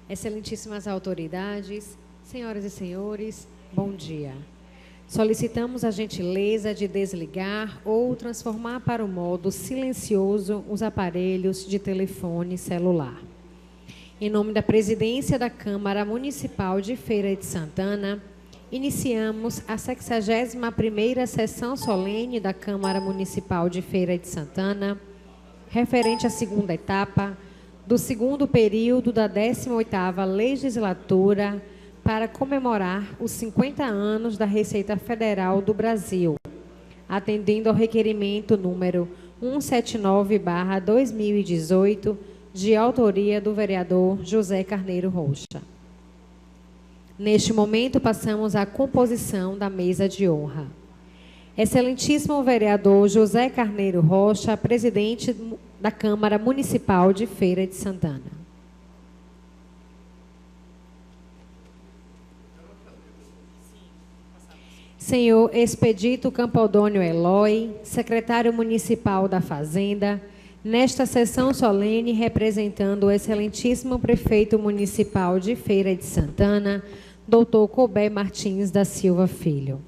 Excelentíssimas autoridades, senhoras e senhores, bom dia. Solicitamos a gentileza de desligar ou transformar para o modo silencioso os aparelhos de telefone celular. Em nome da Presidência da Câmara Municipal de Feira de Santana, iniciamos a 61ª sessão solene da Câmara Municipal de Feira de Santana, referente à segunda etapa do segundo período da 18ª Legislatura para comemorar os 50 anos da Receita Federal do Brasil, atendendo ao requerimento número 179/2018, de autoria do vereador José Carneiro Rocha. Neste momento, passamos à composição da mesa de honra. Excelentíssimo vereador José Carneiro Rocha, presidente da Câmara Municipal de Feira de Santana. Senhor Expedito Campodônio Eloy, secretário municipal da Fazenda, nesta sessão solene representando o excelentíssimo prefeito municipal de Feira de Santana, doutor Cobé Martins da Silva Filho.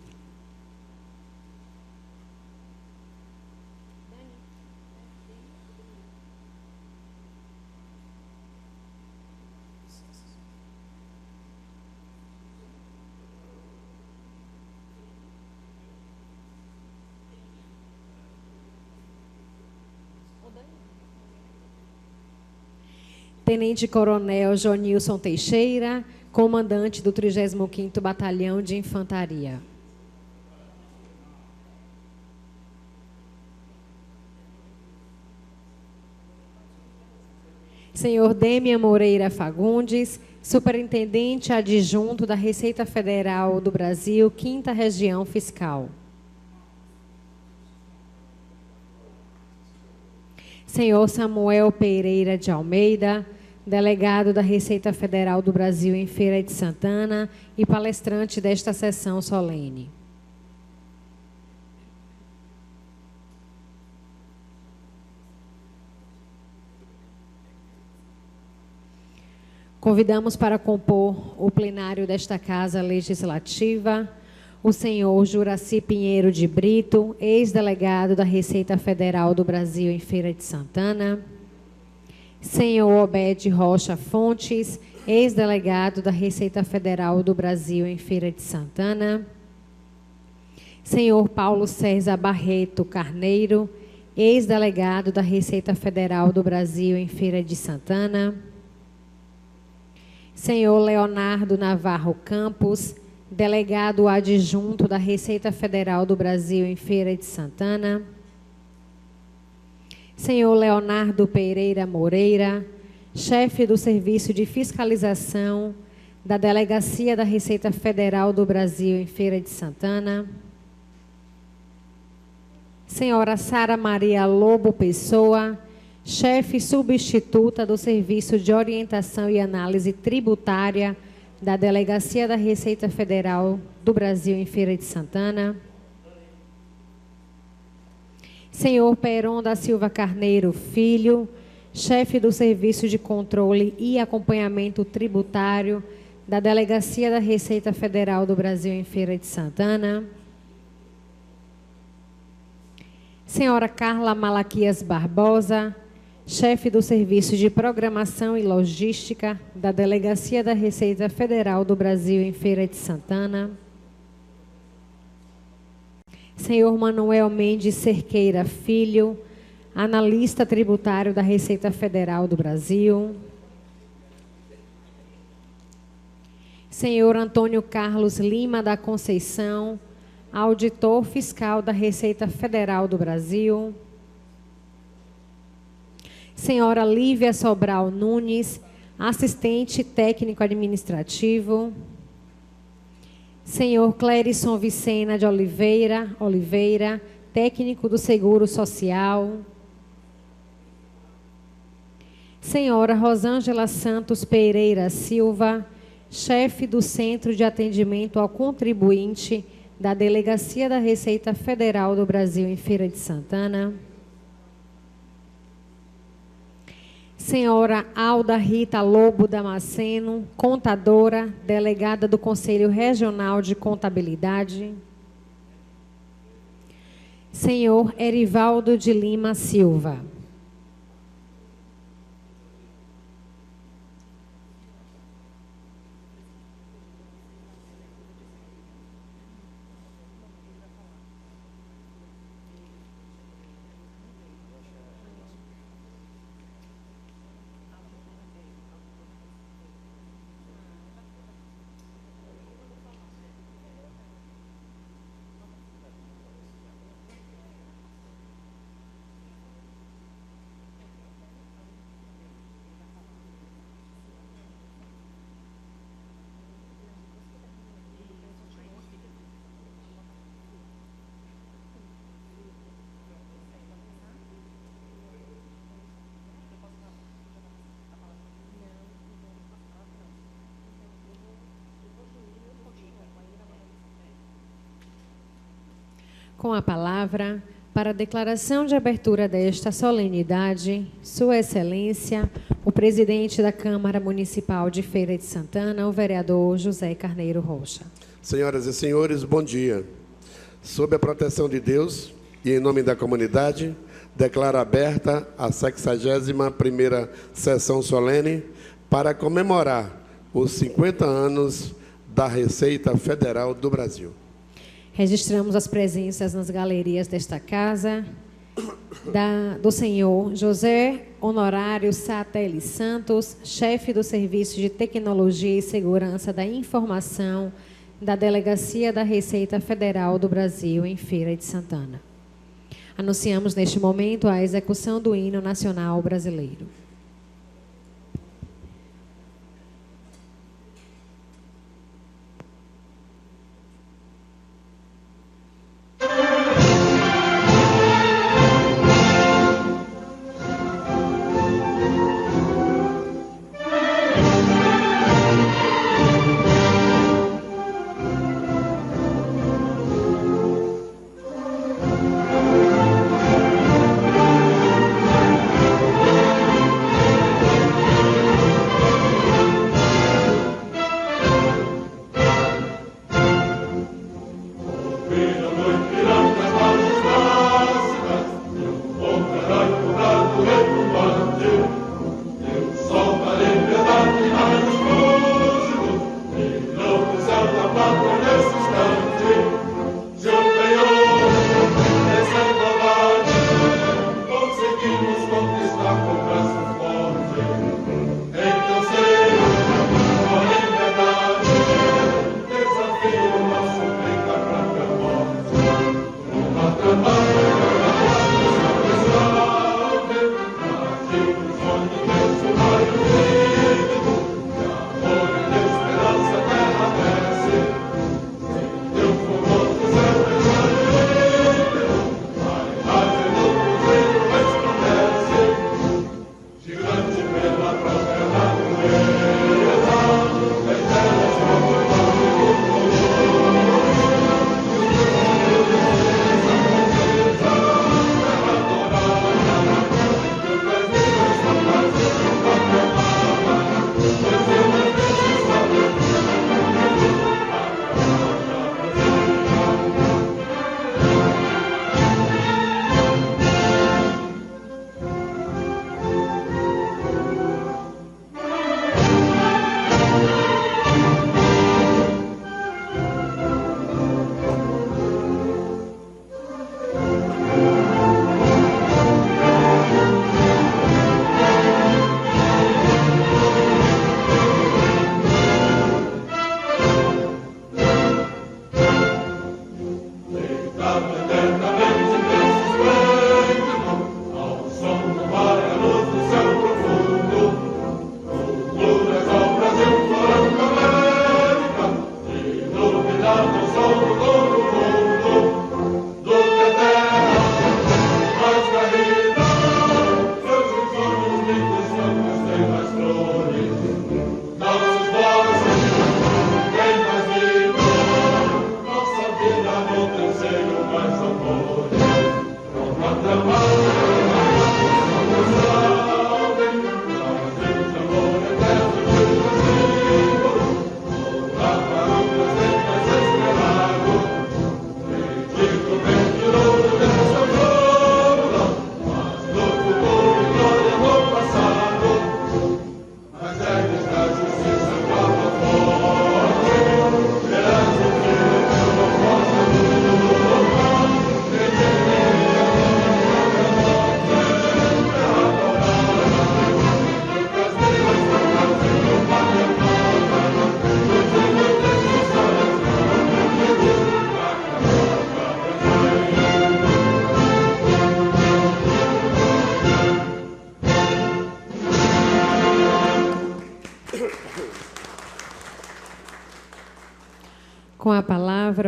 Tenente Coronel Jonilson Teixeira, comandante do 35º Batalhão de Infantaria. Senhor Demian Moreira Fagundes, superintendente adjunto da Receita Federal do Brasil, 5ª Região Fiscal. Senhor Samuel Pereira de Almeida, delegado da Receita Federal do Brasil em Feira de Santana e palestrante desta sessão solene. Convidamos para compor o plenário desta Casa Legislativa o senhor Juraci Pinheiro de Brito, ex-delegado da Receita Federal do Brasil em Feira de Santana. Senhor Obed Rocha Fontes, ex-delegado da Receita Federal do Brasil em Feira de Santana. Senhor Paulo César Barreto Carneiro, ex-delegado da Receita Federal do Brasil em Feira de Santana. Senhor Leonardo Navarro Campos, delegado adjunto da Receita Federal do Brasil em Feira de Santana. Senhor Leonardo Pereira Moreira, chefe do Serviço de Fiscalização da Delegacia da Receita Federal do Brasil em Feira de Santana. Senhora Sara Maria Lobo Pessoa, chefe substituta do Serviço de Orientação e Análise Tributária da Delegacia da Receita Federal do Brasil em Feira de Santana. Senhor Peron da Silva Carneiro Filho, chefe do Serviço de Controle e Acompanhamento Tributário da Delegacia da Receita Federal do Brasil em Feira de Santana. Senhora Carla Malaquias Barbosa, chefe do Serviço de Programação e Logística da Delegacia da Receita Federal do Brasil em Feira de Santana. Senhor Manuel Mendes Cerqueira Filho, analista tributário da Receita Federal do Brasil. Senhor Antônio Carlos Lima da Conceição, auditor fiscal da Receita Federal do Brasil. Senhora Lívia Sobral Nunes, assistente técnico administrativo. Senhor Clérison Vicena de Oliveira, técnico do Seguro Social. Senhora Rosângela Santos Pereira Silva, chefe do Centro de Atendimento ao Contribuinte da Delegacia da Receita Federal do Brasil em Feira de Santana. Senhora Alda Rita Lobo Damasceno, contadora, delegada do Conselho Regional de Contabilidade. Senhor Erivaldo de Lima Silva. Com a palavra, para a declaração de abertura desta solenidade, Sua Excelência, o presidente da Câmara Municipal de Feira de Santana, o vereador José Carneiro Rocha. Senhoras e senhores, bom dia. Sob a proteção de Deus e em nome da comunidade, declaro aberta a 61ª sessão solene para comemorar os 50 anos da Receita Federal do Brasil. Registramos as presenças nas galerias desta casa do senhor José Honorário Satelli Santos, chefe do Serviço de Tecnologia e Segurança da Informação da Delegacia da Receita Federal do Brasil, em Feira de Santana. Anunciamos neste momento a execução do hino nacional brasileiro.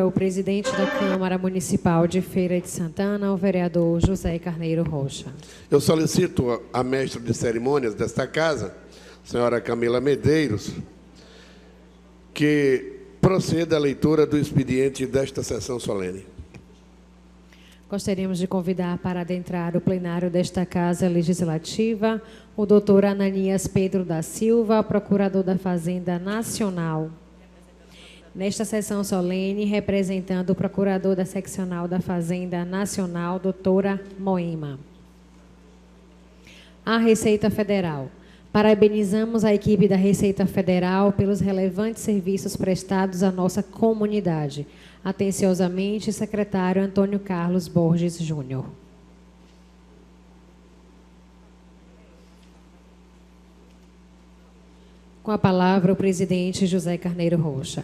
o presidente da Câmara Municipal de Feira de Santana, o vereador José Carneiro Rocha. Eu solicito a mestra de cerimônias desta casa, senhora Camila Medeiros, que proceda a leitura do expediente desta sessão solene. Gostaríamos de convidar para adentrar o plenário desta Casa Legislativa o doutor Ananias Pedro da Silva, procurador da Fazenda Nacional. Nesta sessão solene, representando o procurador da Seccional da Fazenda Nacional, doutora Moema. A Receita Federal. Parabenizamos a equipe da Receita Federal pelos relevantes serviços prestados à nossa comunidade. Atenciosamente, secretário Antônio Carlos Borges Júnior. Com a palavra, o presidente José Carneiro Rocha.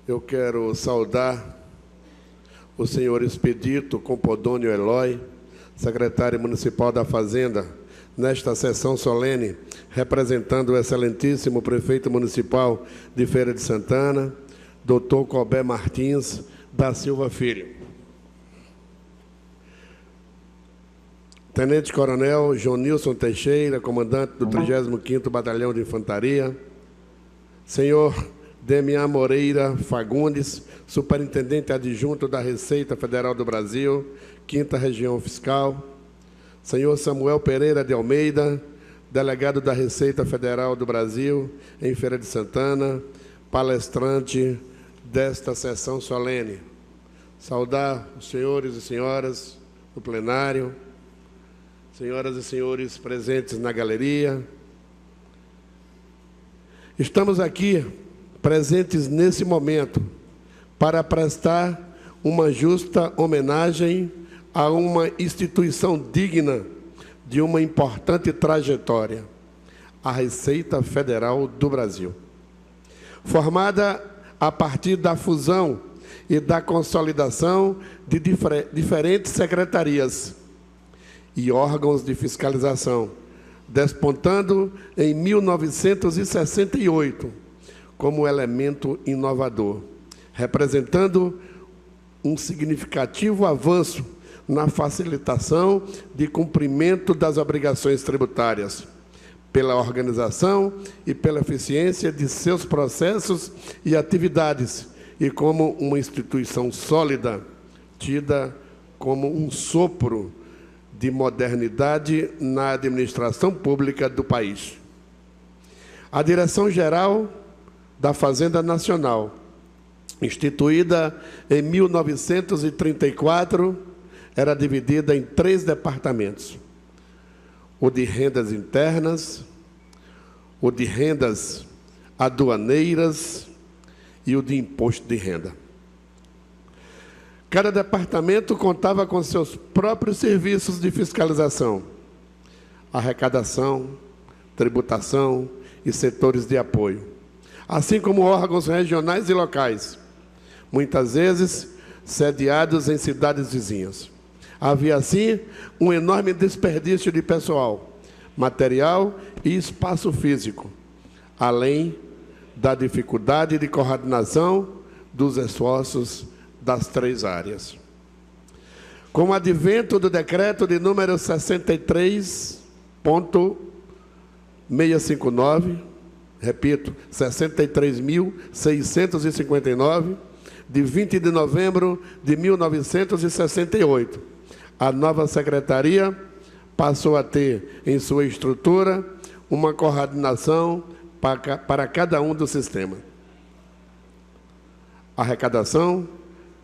Eu quero saudar o senhor Expedito Compodônio Eloy, secretário municipal da Fazenda, nesta sessão solene, representando o excelentíssimo prefeito municipal de Feira de Santana, doutor Colbert Martins da Silva Filho. Tenente-coronel Jonilson Teixeira, comandante do 35º Batalhão de Infantaria, senhor Demian Moreira Fagundes, superintendente adjunto da Receita Federal do Brasil, 5ª Região Fiscal, senhor Samuel Pereira de Almeida, delegado da Receita Federal do Brasil, em Feira de Santana, palestrante desta sessão solene. Saudar os senhores e senhoras do plenário, senhoras e senhores presentes na galeria. Estamos aqui presentes nesse momento para prestar uma justa homenagem a uma instituição digna de uma importante trajetória, a Receita Federal do Brasil. Formada a partir da fusão e da consolidação de diferentes secretarias e órgãos de fiscalização, despontando em 1968 como elemento inovador, representando um significativo avanço na facilitação de cumprimento das obrigações tributárias, pela organização e pela eficiência de seus processos e atividades, e como uma instituição sólida, tida como um sopro de modernidade na administração pública do país. A Direção-Geral da Fazenda Nacional, instituída em 1934, era dividida em 3 departamentos: o de rendas internas, o de rendas aduaneiras e o de imposto de renda. Cada departamento contava com seus próprios serviços de fiscalização, arrecadação, tributação e setores de apoio, assim como órgãos regionais e locais, muitas vezes sediados em cidades vizinhas. Havia, assim, um enorme desperdício de pessoal, material e espaço físico, além da dificuldade de coordenação dos esforços das 3 áreas. Com o advento do decreto de número 63.659, repito, 63.659, de 20 de novembro de 1968, a nova secretaria passou a ter em sua estrutura uma coordenação para cada um dos sistemas: arrecadação,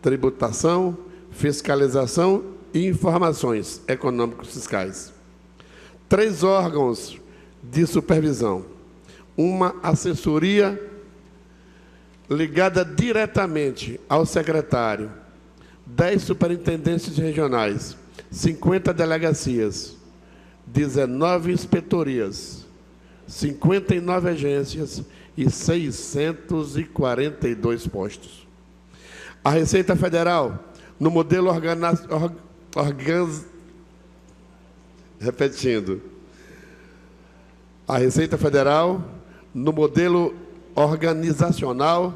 tributação, fiscalização e informações econômicos fiscais. 3 órgãos de supervisão, uma assessoria ligada diretamente ao secretário, 10 superintendências regionais, 50 delegacias, 19 inspetorias, 59 agências e 642 postos. A Receita Federal, no modelo repetindo. A Receita Federal, no modelo organizacional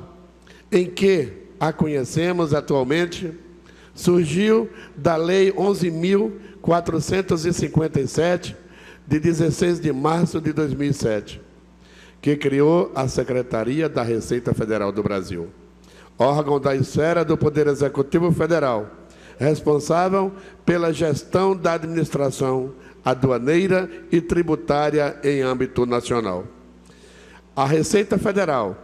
em que a conhecemos atualmente, surgiu da Lei 11.457, de 16 de março de 2007, que criou a Secretaria da Receita Federal do Brasil, órgão da esfera do Poder Executivo Federal, responsável pela gestão da administração aduaneira e tributária em âmbito nacional. A Receita Federal,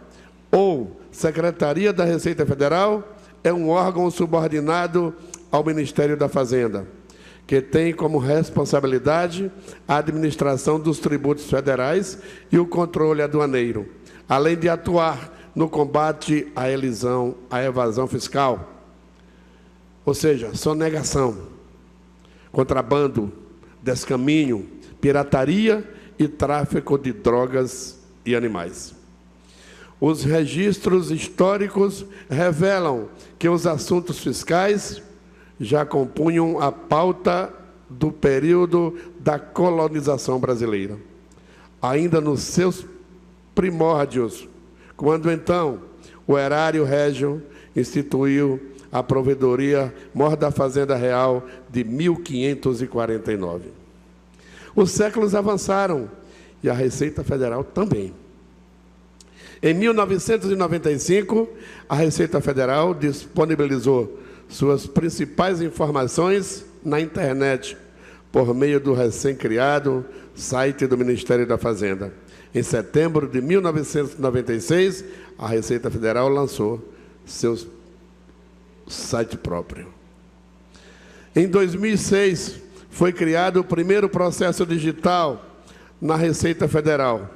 ou Secretaria da Receita Federal, é um órgão subordinado ao Ministério da Fazenda, que tem como responsabilidade a administração dos tributos federais e o controle aduaneiro, além de atuar no combate à evasão fiscal, ou seja, sonegação, contrabando, descaminho, pirataria e tráfico de drogas e animais. Os registros históricos revelam que os assuntos fiscais já compunham a pauta do período da colonização brasileira, ainda nos seus primórdios, quando então o erário régio instituiu a provedoria mor da Fazenda Real de 1549. Os séculos avançaram e a Receita Federal também. Em 1995, a Receita Federal disponibilizou suas principais informações na internet, por meio do recém-criado site do Ministério da Fazenda. Em setembro de 1996, a Receita Federal lançou seu site próprio. Em 2006, foi criado o primeiro processo digital na Receita Federal.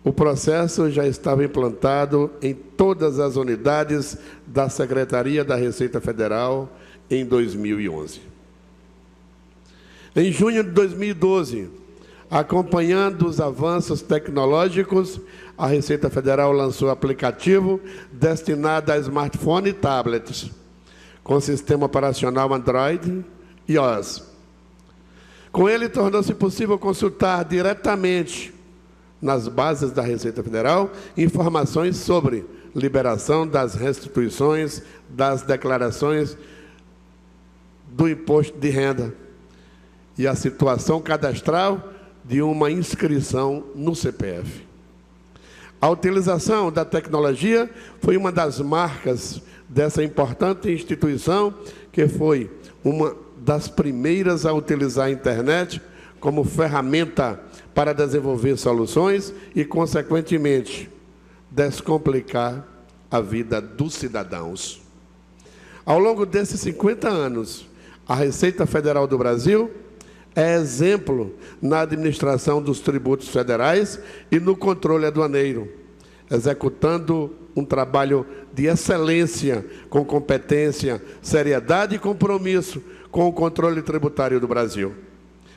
O processo já estava implantado em todas as unidades da Secretaria da Receita Federal em 2011. Em junho de 2012, acompanhando os avanços tecnológicos, a Receita Federal lançou o aplicativo destinado a smartphone e tablets, com sistema operacional Android e iOS. Com ele, tornou-se possível consultar diretamente nas bases da Receita Federal informações sobre liberação das restituições, das declarações do imposto de renda e a situação cadastral de uma inscrição no CPF. A utilização da tecnologia foi uma das marcas dessa importante instituição, que foi uma das primeiras a utilizar a internet como ferramenta para desenvolver soluções e, consequentemente, descomplicar a vida dos cidadãos. Ao longo desses 50 anos, a Receita Federal do Brasil é exemplo na administração dos tributos federais e no controle aduaneiro, executando um trabalho de excelência, com competência, seriedade e compromisso com o controle tributário do Brasil.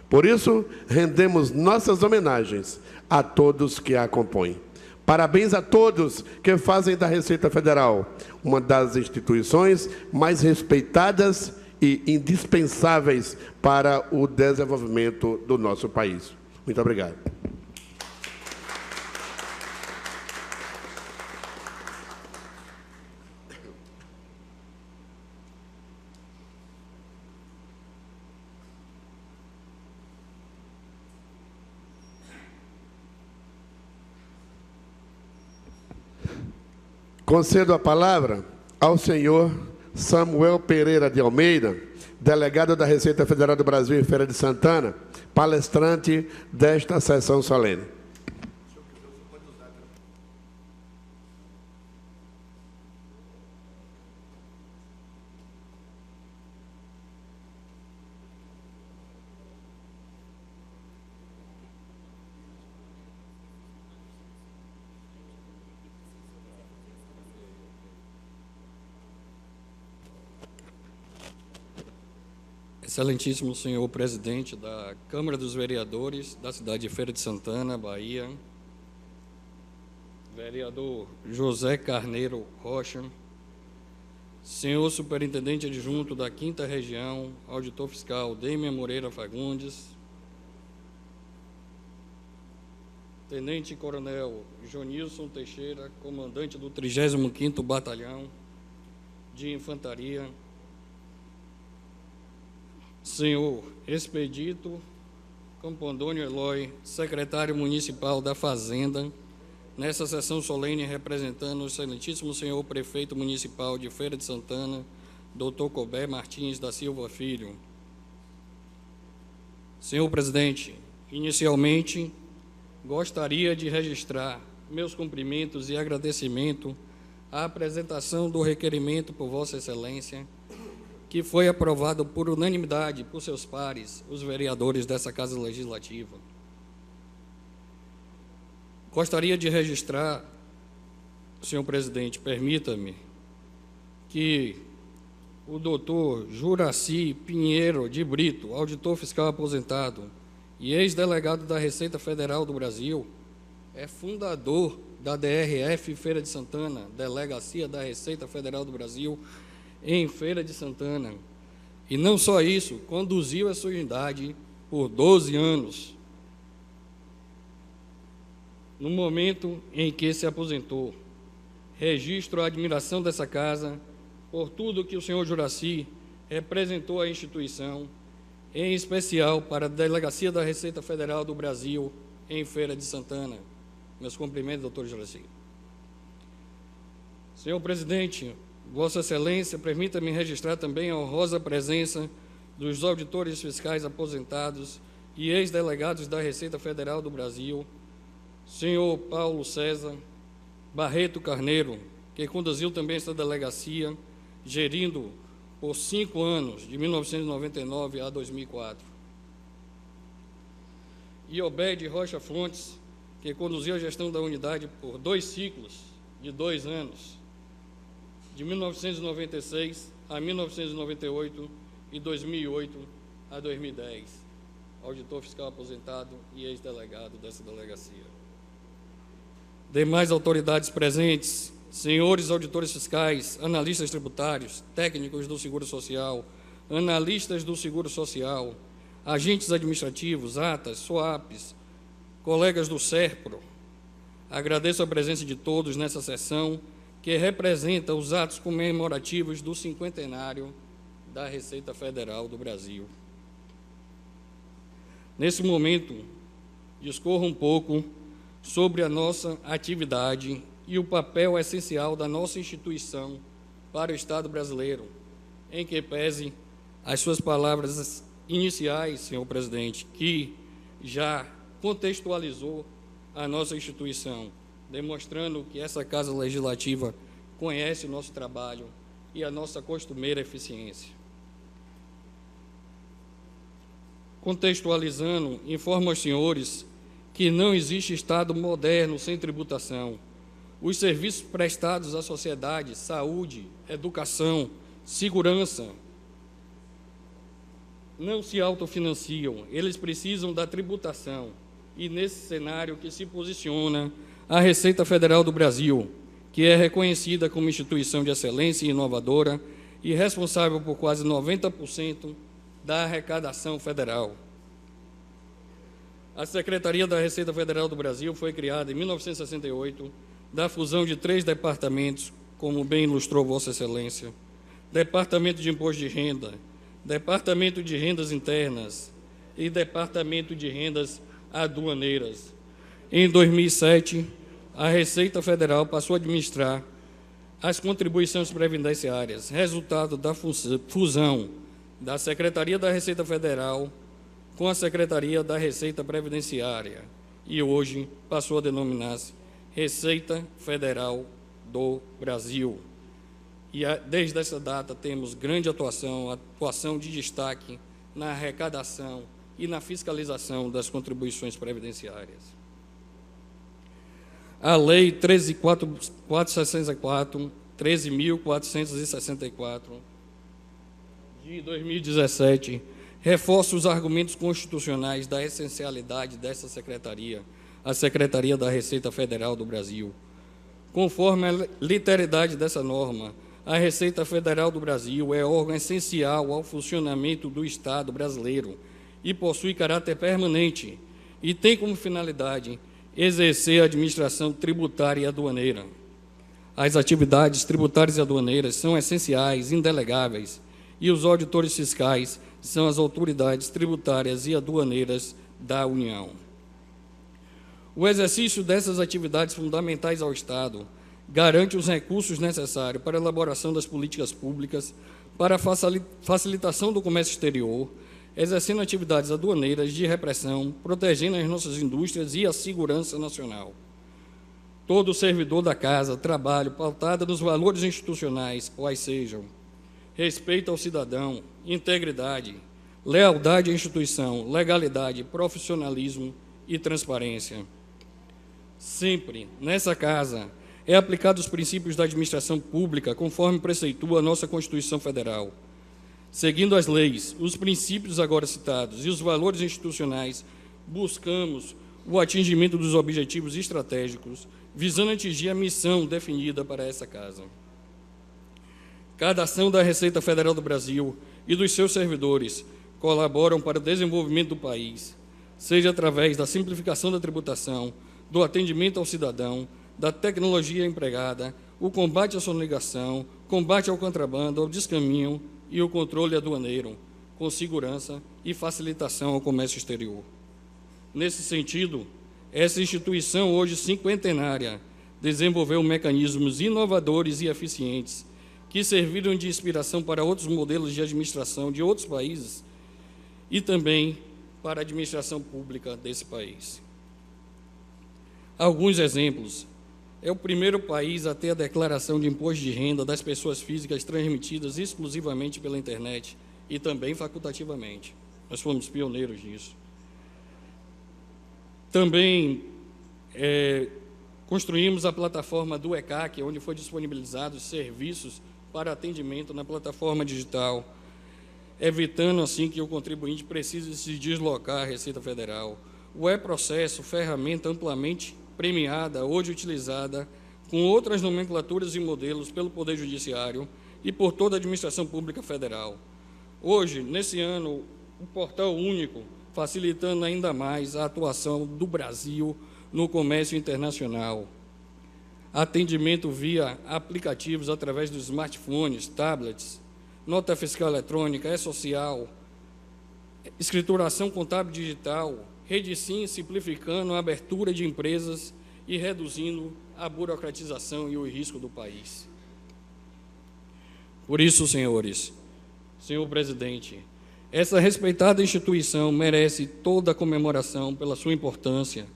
Por isso, rendemos nossas homenagens a todos que a compõem. Parabéns a todos que fazem da Receita Federal uma das instituições mais respeitadas e indispensáveis para o desenvolvimento do nosso país. Muito obrigado. Concedo a palavra ao senhor Samuel Pereira de Almeida, delegado da Receita Federal do Brasil em Feira de Santana, palestrante desta sessão solene. Excelentíssimo senhor presidente da Câmara dos Vereadores da cidade de Feira de Santana, Bahia, vereador José Carneiro Rocha, senhor superintendente adjunto da 5ª Região, auditor fiscal Dêmia Moreira Fagundes, Tenente Coronel Jonilson Teixeira, comandante do 35º Batalhão de Infantaria, senhor Expedito Campo Antônio Eloy, secretário municipal da Fazenda, nessa sessão solene representando o excelentíssimo senhor prefeito municipal de Feira de Santana, Dr. Cobé Martins da Silva Filho. Senhor presidente, inicialmente, gostaria de registrar meus cumprimentos e agradecimento à apresentação do requerimento por Vossa Excelência, que foi aprovado por unanimidade por seus pares, os vereadores dessa Casa Legislativa. Gostaria de registrar, senhor presidente, permita-me, que o doutor Juraci Pinheiro de Brito, auditor fiscal aposentado e ex-delegado da Receita Federal do Brasil, é fundador da DRF Feira de Santana, Delegacia da Receita Federal do Brasil, em Feira de Santana. E não só isso, conduziu a sua unidade por 12 anos. No momento em que se aposentou, registro a admiração dessa casa por tudo que o senhor Juraci representou à instituição, em especial para a Delegacia da Receita Federal do Brasil, em Feira de Santana. Meus cumprimentos, doutor Juraci. Senhor presidente, Vossa Excelência, permita-me registrar também a honrosa presença dos auditores fiscais aposentados e ex-delegados da Receita Federal do Brasil, senhor Paulo César Barreto Carneiro, que conduziu também esta delegacia, gerindo por 5 anos, de 1999 a 2004. E Obed Rocha Fontes, que conduziu a gestão da unidade por 2 ciclos de 2 anos, de 1996 a 1998 e 2008 a 2010, auditor fiscal aposentado e ex-delegado dessa delegacia. Demais autoridades presentes, senhores auditores fiscais, analistas tributários, técnicos do Seguro Social, analistas do Seguro Social, agentes administrativos, atas, SOAPs, colegas do SERPRO, agradeço a presença de todos nessa sessão que representa os atos comemorativos do 50º da Receita Federal do Brasil. Nesse momento, discorro um pouco sobre a nossa atividade e o papel essencial da nossa instituição para o Estado brasileiro, em que pese as suas palavras iniciais, senhor presidente, que já contextualizou a nossa instituição, demonstrando que essa Casa Legislativa conhece o nosso trabalho e a nossa costumeira eficiência. Contextualizando, informo aos senhores que não existe Estado moderno sem tributação. Os serviços prestados à sociedade, saúde, educação, segurança, não se autofinanciam, eles precisam da tributação. E nesse cenário que se posiciona a Receita Federal do Brasil, que é reconhecida como instituição de excelência e inovadora e responsável por quase 90% da arrecadação federal. A Secretaria da Receita Federal do Brasil foi criada em 1968, da fusão de 3 departamentos, como bem ilustrou Vossa Excelência: Departamento de Imposto de Renda, Departamento de Rendas Internas e Departamento de Rendas Aduaneiras. Em 2007, a Receita Federal passou a administrar as contribuições previdenciárias, resultado da fusão da Secretaria da Receita Federal com a Secretaria da Receita Previdenciária, e hoje passou a denominar-se Receita Federal do Brasil. E desde essa data temos grande atuação de destaque na arrecadação e na fiscalização das contribuições previdenciárias. A Lei 13.464, de 2017, reforça os argumentos constitucionais da essencialidade dessa secretaria, a Secretaria da Receita Federal do Brasil. Conforme a literalidade dessa norma, a Receita Federal do Brasil é órgão essencial ao funcionamento do Estado brasileiro e possui caráter permanente e tem como finalidade exercer a administração tributária e aduaneira. As atividades tributárias e aduaneiras são essenciais, indelegáveis, e os auditores fiscais são as autoridades tributárias e aduaneiras da União. O exercício dessas atividades fundamentais ao Estado garante os recursos necessários para a elaboração das políticas públicas, para a facilitação do comércio exterior, exercendo atividades aduaneiras de repressão, protegendo as nossas indústrias e a segurança nacional. Todo servidor da Casa trabalha pautada nos valores institucionais, quais sejam respeito ao cidadão, integridade, lealdade à instituição, legalidade, profissionalismo e transparência. Sempre, nessa Casa, é aplicado os princípios da administração pública, conforme preceitua a nossa Constituição Federal. Seguindo as leis, os princípios agora citados e os valores institucionais, buscamos o atingimento dos objetivos estratégicos, visando atingir a missão definida para essa Casa. Cada ação da Receita Federal do Brasil e dos seus servidores colaboram para o desenvolvimento do país, seja através da simplificação da tributação, do atendimento ao cidadão, da tecnologia empregada, o combate à sonegação, combate ao contrabando, ao descaminho e o controle aduaneiro, com segurança e facilitação ao comércio exterior. Nesse sentido, essa instituição, hoje cinquentenária, desenvolveu mecanismos inovadores e eficientes que serviram de inspiração para outros modelos de administração de outros países e também para a administração pública desse país. Alguns exemplos. É o primeiro país a ter a declaração de imposto de renda das pessoas físicas transmitidas exclusivamente pela internet e também facultativamente. Nós fomos pioneiros nisso. Também construímos a plataforma do ECAC, onde foi disponibilizados serviços para atendimento na plataforma digital, evitando assim que o contribuinte precise se deslocar à Receita Federal. O e-processo, ferramenta amplamente premiada, hoje utilizada com outras nomenclaturas e modelos pelo Poder Judiciário e por toda a administração pública federal. Hoje, nesse ano, o Portal Único, facilitando ainda mais a atuação do Brasil no comércio internacional. Atendimento via aplicativos através dos smartphones, tablets, nota fiscal eletrônica, e-social, escrituração contábil digital, Rede Sim simplificando a abertura de empresas e reduzindo a burocratização e o risco do país. Por isso, senhores, senhor presidente, essa respeitada instituição merece toda a comemoração pela sua importância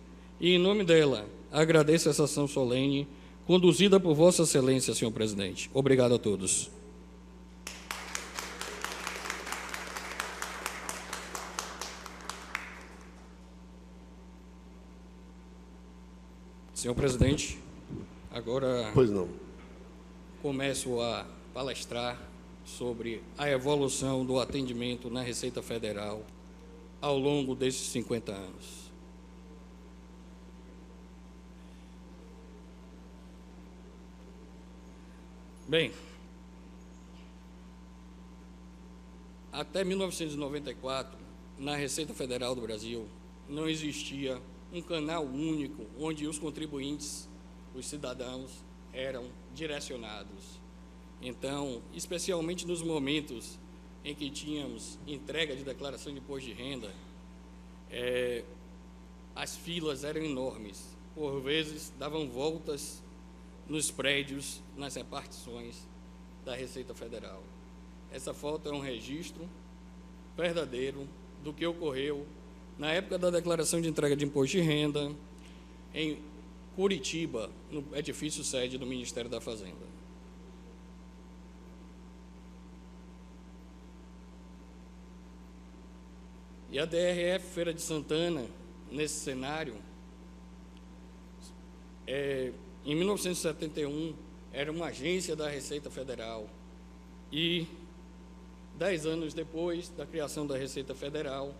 e, em nome dela, agradeço essa ação solene conduzida por Vossa Excelência, senhor presidente. Obrigado a todos. Senhor presidente, agora Pois não. começo a palestrar sobre a evolução do atendimento na Receita Federal ao longo desses 50 anos. Bem, até 1994, na Receita Federal do Brasil, não existia um canal único onde os contribuintes, os cidadãos, eram direcionados. Então, especialmente nos momentos em que tínhamos entrega de declaração de imposto de renda, as filas eram enormes. Por vezes, davam voltas nos prédios, nas repartições da Receita Federal. Essa foto é um registro verdadeiro do que ocorreu na época da declaração de entrega de imposto de renda, em Curitiba, no edifício sede do Ministério da Fazenda. E a DRF Feira de Santana, nesse cenário, em 1971, era uma agência da Receita Federal e, 10 anos depois da criação da Receita Federal,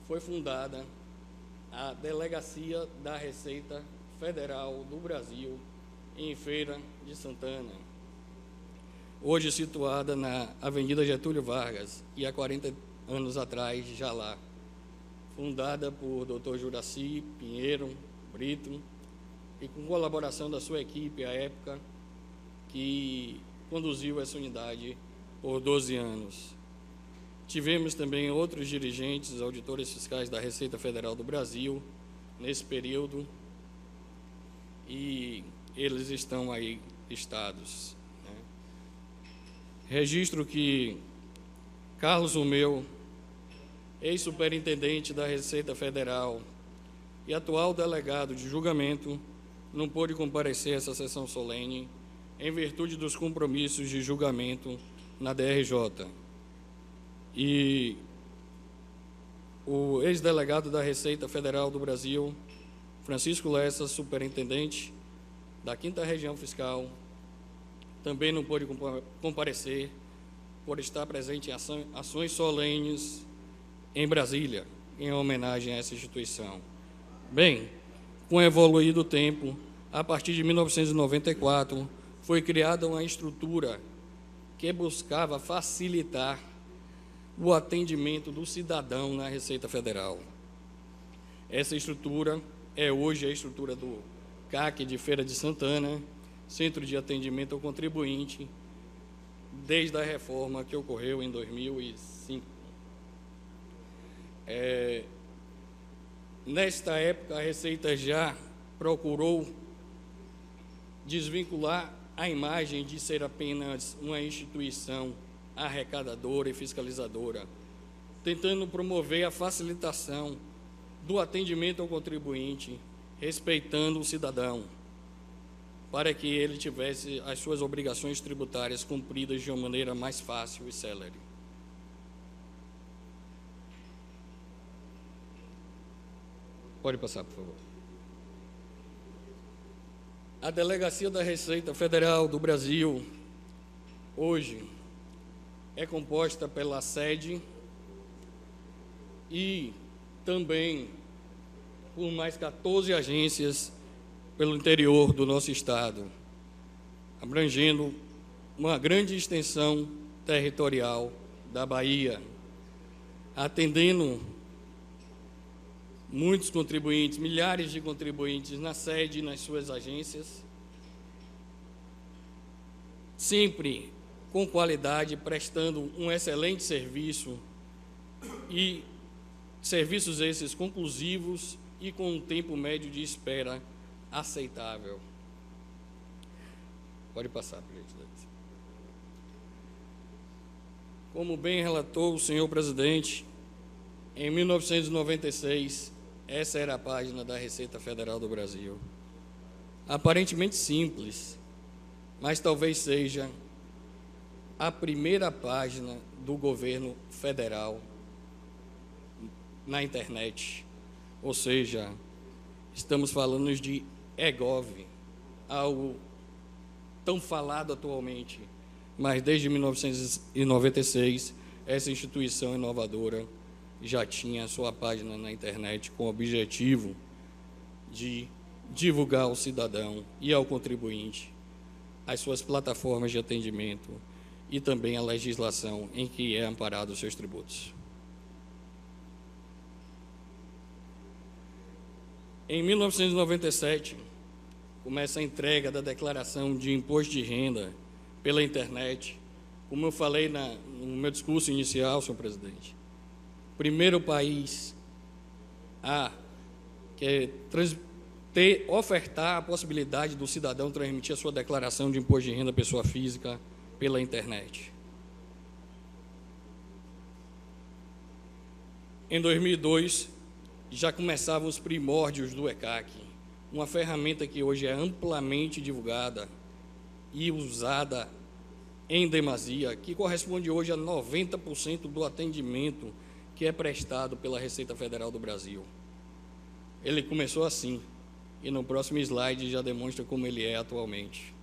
foi fundada a Delegacia da Receita Federal do Brasil em Feira de Santana. hoje situada na Avenida Getúlio Vargas, e há 40 anos atrás, já lá, fundada por Dr. Juraci Pinheiro Brito, e com colaboração da sua equipe, à época, que conduziu essa unidade por 12 anos. Tivemos também outros dirigentes, auditores fiscais da Receita Federal do Brasil, nesse período, e eles estão aí listados, né? Registro que Carlos Romeu, ex-superintendente da Receita Federal e atual delegado de julgamento, não pôde comparecer a essa sessão solene em virtude dos compromissos de julgamento na DRJ. E o ex-delegado da Receita Federal do Brasil, Francisco Lessa, superintendente da 5ª Região Fiscal, também não pôde comparecer por estar presente em ações solenes em Brasília, em homenagem a essa instituição. Bem, com o evoluir do tempo, a partir de 1994, foi criada uma estrutura que buscava facilitar o atendimento do cidadão na Receita Federal. Essa estrutura é hoje a estrutura do CAC de Feira de Santana, Centro de Atendimento ao Contribuinte, desde a reforma que ocorreu em 2005. Nesta época, a Receita já procurou desvincular a imagem de ser apenas uma instituição arrecadadora e fiscalizadora, tentando promover a facilitação do atendimento ao contribuinte, respeitando o cidadão, para que ele tivesse as suas obrigações tributárias cumpridas de uma maneira mais fácil e célere. Pode passar, por favor. A Delegacia da Receita Federal do Brasil, hoje, é composta pela sede e também por mais 14 agências pelo interior do nosso estado, abrangendo uma grande extensão territorial da Bahia, atendendo muitos contribuintes, milhares de contribuintes na sede e nas suas agências, sempre com qualidade, prestando um excelente serviço, e serviços esses conclusivos e com um tempo médio de espera aceitável. Pode passar, presidente. Como bem relatou o senhor presidente, em 1996, essa era a página da Receita Federal do Brasil. Aparentemente simples, mas talvez seja a primeira página do governo federal na internet. Ou seja, estamos falando de eGov, algo tão falado atualmente, mas desde 1996, essa instituição inovadora já tinha a sua página na internet com o objetivo de divulgar ao cidadão e ao contribuinte as suas plataformas de atendimento e também a legislação em que é amparado os seus tributos. Em 1997, começa a entrega da declaração de imposto de renda pela internet. Como eu falei no meu discurso inicial, senhor presidente, primeiro país a ofertar a possibilidade do cidadão transmitir a sua declaração de imposto de renda pessoa física pela internet. Em 2002, já começavam os primórdios do ECAC, uma ferramenta que hoje é amplamente divulgada e usada em demasia, que corresponde hoje a 90% do atendimento que é prestado pela Receita Federal do Brasil. Ele começou assim, e no próximo slide já demonstra como ele é atualmente.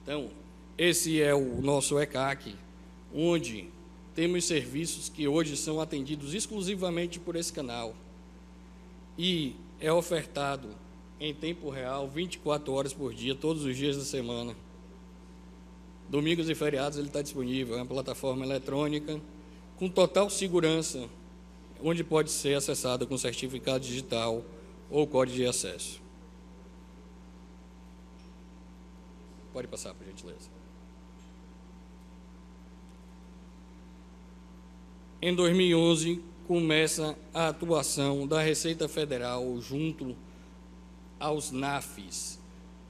Então, esse é o nosso ECAC, onde temos serviços que hoje são atendidos exclusivamente por esse canal e é ofertado em tempo real, 24 horas por dia, todos os dias da semana. Domingos e feriados ele está disponível, é uma plataforma eletrônica com total segurança, onde pode ser acessada com certificado digital ou código de acesso. Pode passar, por gentileza. Em 2011, começa a atuação da Receita Federal junto aos NAFs,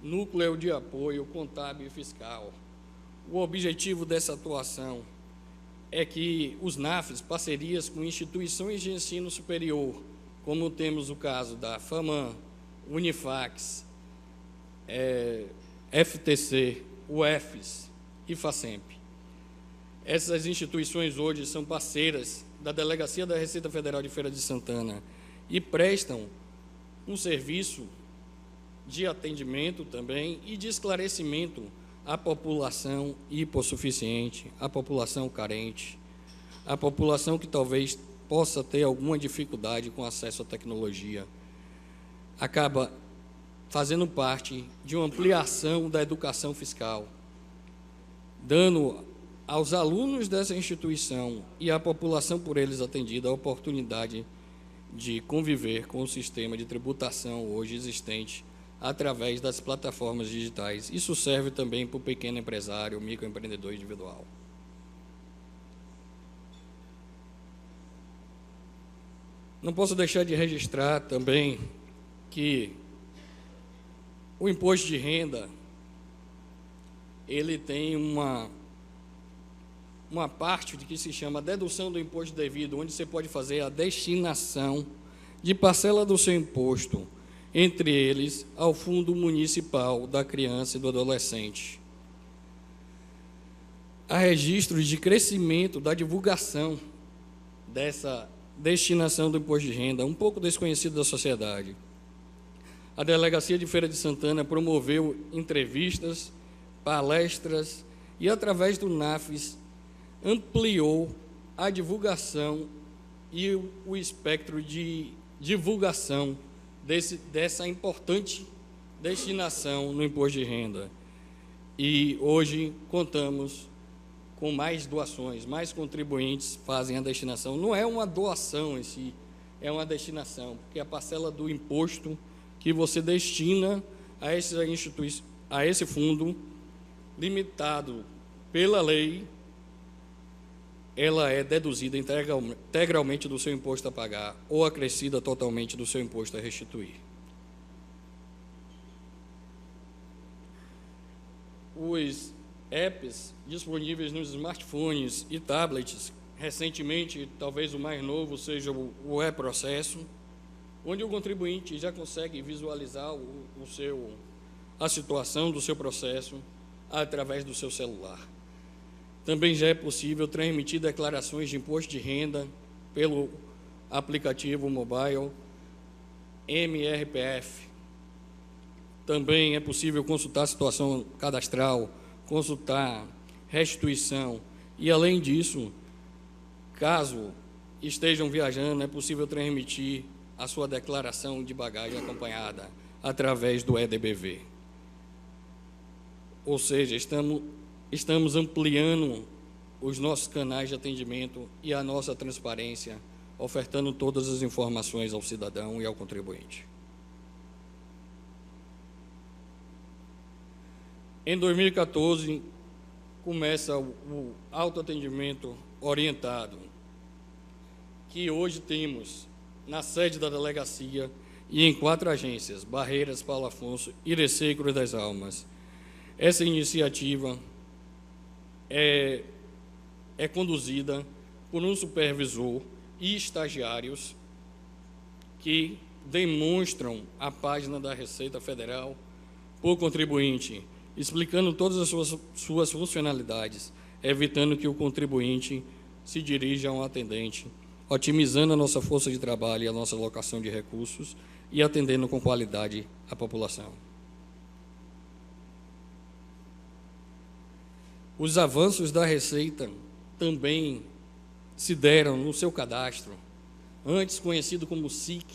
Núcleo de Apoio Contábil e Fiscal. O objetivo dessa atuação é que os NAFs, parcerias com instituições de ensino superior, como temos o caso da FAMAN, Unifax, FTC, UFES e FACEMP. Essas instituições hoje são parceiras da Delegacia da Receita Federal de Feira de Santana e prestam um serviço de atendimento também e de esclarecimento à população hipossuficiente, à população carente, à população que talvez possa ter alguma dificuldade com acesso à tecnologia. Acaba fazendo parte de uma ampliação da educação fiscal, dando aos alunos dessa instituição e à população por eles atendida a oportunidade de conviver com o sistema de tributação hoje existente através das plataformas digitais. Isso serve também para o pequeno empresário, o microempreendedor individual. Não posso deixar de registrar também que o imposto de renda, ele tem uma parte de que se chama dedução do imposto devido, onde você pode fazer a destinação de parcela do seu imposto, entre eles ao Fundo Municipal da Criança e do Adolescente. Há registros de crescimento da divulgação dessa destinação do imposto de renda, um pouco desconhecido da sociedade. A Delegacia de Feira de Santana promoveu entrevistas, palestras e, através do NAFs, ampliou a divulgação e o espectro de divulgação dessa importante destinação no imposto de renda. E hoje contamos com mais doações, mais contribuintes fazem a destinação. Não é uma doação em si, é uma destinação, porque a parcela do imposto que você destina a esse fundo, limitado pela lei, ela é deduzida integralmente do seu imposto a pagar ou acrescida totalmente do seu imposto a restituir. Os apps disponíveis nos smartphones e tablets, recentemente, talvez o mais novo seja o e-processo, onde o contribuinte já consegue visualizar a situação do seu processo através do seu celular. Também já é possível transmitir declarações de imposto de renda pelo aplicativo mobile MRPF. Também é possível consultar a situação cadastral, consultar restituição e, além disso, caso estejam viajando, é possível transmitir a sua declaração de bagagem acompanhada através do EDBV. Ou seja, estamos ampliando os nossos canais de atendimento e a nossa transparência, ofertando todas as informações ao cidadão e ao contribuinte. Em 2014, começa o autoatendimento orientado, que hoje temos na sede da delegacia e em 4 agências, Barreiras, Paulo Afonso, Irecê e Cruz das Almas. Essa iniciativa é conduzida por um supervisor e estagiários que demonstram a página da Receita Federal por contribuinte, explicando todas as suas funcionalidades, evitando que o contribuinte se dirija a um atendente, otimizando a nossa força de trabalho e a nossa alocação de recursos e atendendo com qualidade a população. Os avanços da Receita também se deram no seu cadastro, antes conhecido como SIC,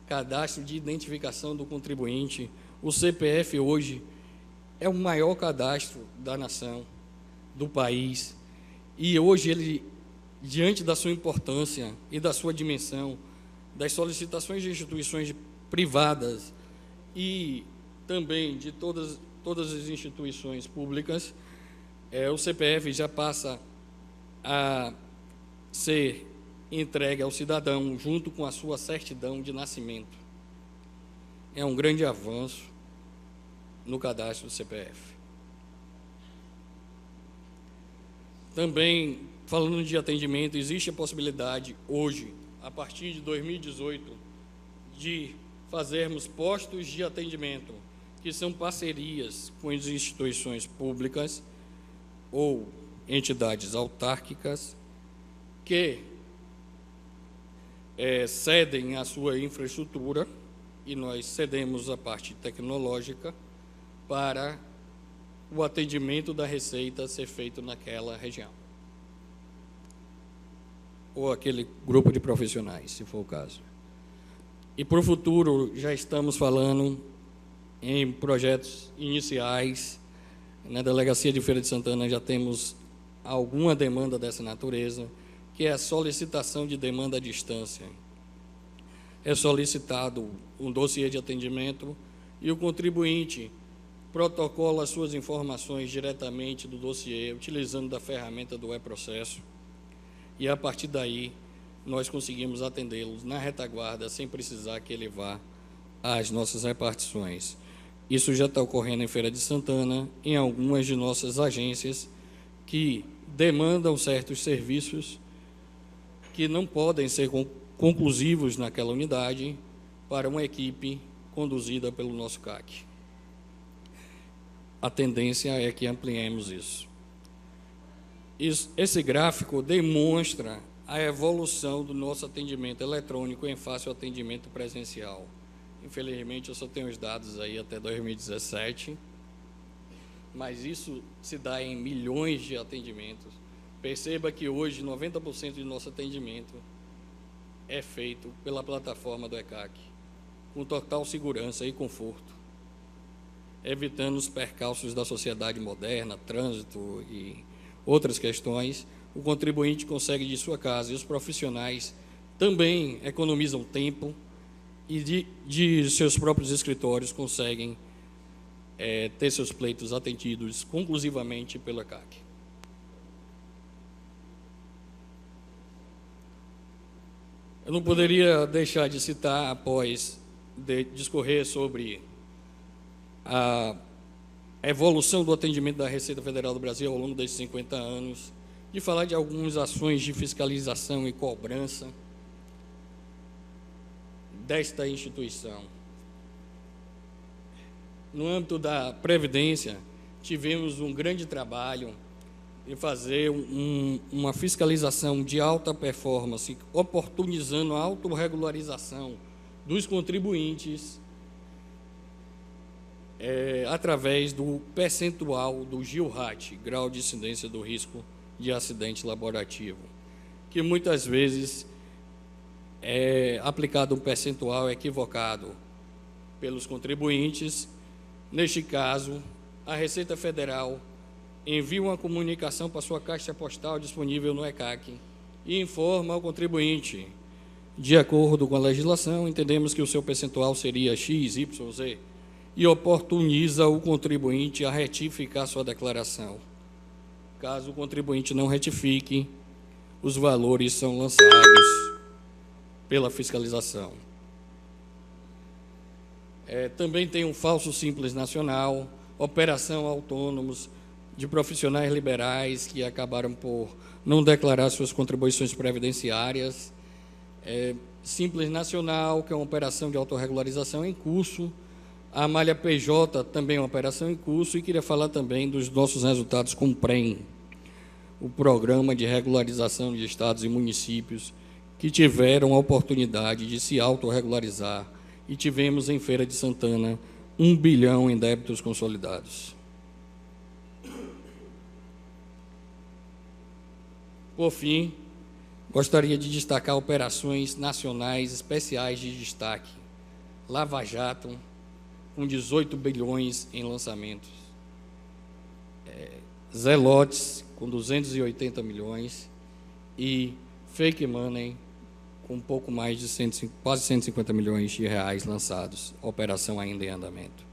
Cadastro de Identificação do Contribuinte. O CPF hoje é o maior cadastro da nação, do país, e hoje ele, diante da sua importância e da sua dimensão, das solicitações de instituições privadas e também de todas as instituições públicas, o CPF já passa a ser entregue ao cidadão junto com a sua certidão de nascimento. É um grande avanço no cadastro do CPF. Também, falando de atendimento, existe a possibilidade hoje, a partir de 2018, de fazermos postos de atendimento, que são parcerias com as instituições públicas ou entidades autárquicas que cedem a sua infraestrutura, e nós cedemos a parte tecnológica para o atendimento da receita ser feito naquela região, ou aquele grupo de profissionais, se for o caso. E para o futuro, já estamos falando em projetos iniciais. Na Delegacia de Feira de Santana já temos alguma demanda dessa natureza, que é a solicitação de demanda à distância. É solicitado um dossiê de atendimento e o contribuinte protocola as suas informações diretamente do dossiê, utilizando da ferramenta do e-processo, e a partir daí nós conseguimos atendê-los na retaguarda sem precisar que ele vá às nossas repartições. Isso já está ocorrendo em Feira de Santana, em algumas de nossas agências que demandam certos serviços que não podem ser conclusivos naquela unidade para uma equipe conduzida pelo nosso CAC. A tendência é que ampliemos isso. Esse gráfico demonstra a evolução do nosso atendimento eletrônico em face ao atendimento presencial. Infelizmente, eu só tenho os dados aí até 2017, mas isso se dá em milhões de atendimentos. Perceba que hoje 90% de nosso atendimento é feito pela plataforma do ECAC, com total segurança e conforto, evitando os percalços da sociedade moderna, trânsito e outras questões. O contribuinte consegue de sua casa, e os profissionais também economizam tempo e de seus próprios escritórios conseguem ter seus pleitos atendidos conclusivamente pelo ECAC. Eu não poderia deixar de citar, após discorrer sobre a evolução do atendimento da Receita Federal do Brasil ao longo desses 50 anos, de falar de algumas ações de fiscalização e cobrança desta instituição. No âmbito da Previdência, tivemos um grande trabalho de fazer uma fiscalização de alta performance, oportunizando a autorregularização dos contribuintes através do percentual do GILRAT, grau de incidência do risco de acidente laborativo, que muitas vezes é aplicado um percentual equivocado pelos contribuintes. Neste caso, a Receita Federal envia uma comunicação para sua caixa postal disponível no ECAC e informa ao contribuinte: de acordo com a legislação, entendemos que o seu percentual seria X, Y, Z, e oportuniza o contribuinte a retificar sua declaração. Caso o contribuinte não retifique, os valores são lançados pela fiscalização. Também tem um falso simples nacional, operação autônomos de profissionais liberais que acabaram por não declarar suas contribuições previdenciárias. Simples nacional, que é uma operação de autorregularização em curso. A malha PJ também é uma operação em curso, e queria falar também dos nossos resultados com o PREM, o Programa de Regularização de Estados e Municípios, que tiveram a oportunidade de se autorregularizar, e tivemos em Feira de Santana 1 bilhão em débitos consolidados. Por fim, gostaria de destacar operações nacionais especiais de destaque. Lava Jato, com 18 bilhões em lançamentos. Zelotes, com 280 milhões, e Fake Money, com um pouco mais de quase 150 milhões de reais lançados. Operação ainda em andamento.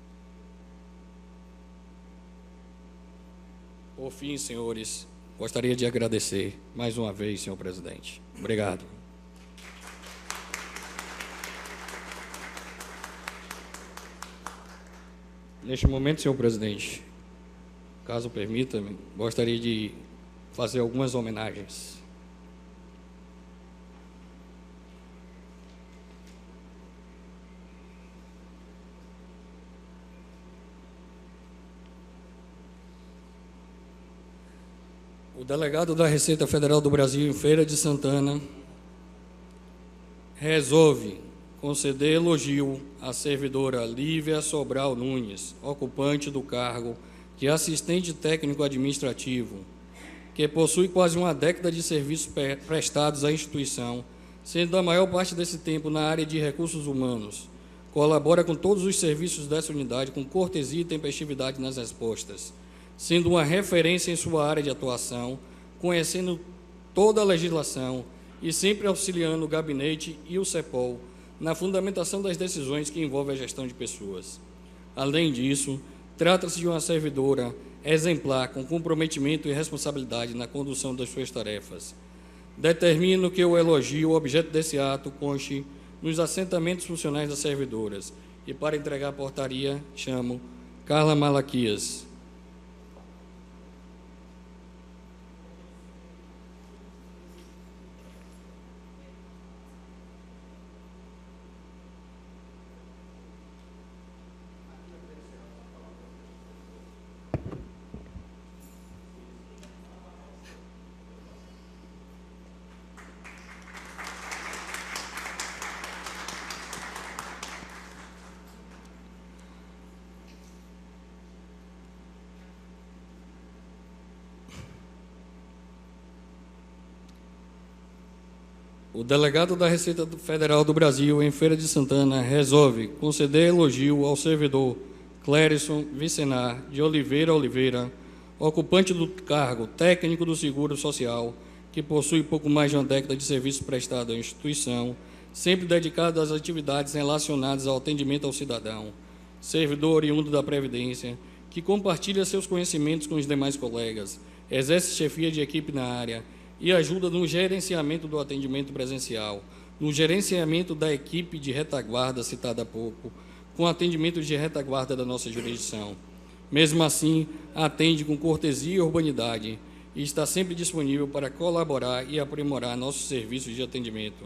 Por fim, senhores, gostaria de agradecer mais uma vez, senhor presidente. Obrigado. Neste momento, senhor presidente, caso permita-me, gostaria de fazer algumas homenagens. O delegado da Receita Federal do Brasil em Feira de Santana resolve conceder elogio à servidora Lívia Sobral Nunes, ocupante do cargo de assistente técnico administrativo, que possui quase uma década de serviços prestados à instituição, sendo a maior parte desse tempo na área de recursos humanos. Colabora com todos os serviços dessa unidade com cortesia e tempestividade nas respostas, sendo uma referência em sua área de atuação, conhecendo toda a legislação e sempre auxiliando o gabinete e o CEPOL na fundamentação das decisões que envolvem a gestão de pessoas. Além disso, trata-se de uma servidora exemplar com comprometimento e responsabilidade na condução das suas tarefas. Determino que o elogio, o objeto desse ato, conste nos assentamentos funcionais das servidoras. E para entregar a portaria, chamo Carla Malaquias. O delegado da Receita Federal do Brasil em Feira de Santana resolve conceder elogio ao servidor Clérison Vicenar de Oliveira, ocupante do cargo técnico do Seguro Social, que possui pouco mais de uma década de serviço prestado à instituição, sempre dedicado às atividades relacionadas ao atendimento ao cidadão, servidor oriundo da Previdência, que compartilha seus conhecimentos com os demais colegas, exerce chefia de equipe na área e ajuda no gerenciamento do atendimento presencial, no gerenciamento da equipe de retaguarda citada há pouco, com atendimento de retaguarda da nossa jurisdição. Mesmo assim, atende com cortesia e urbanidade e está sempre disponível para colaborar e aprimorar nossos serviços de atendimento.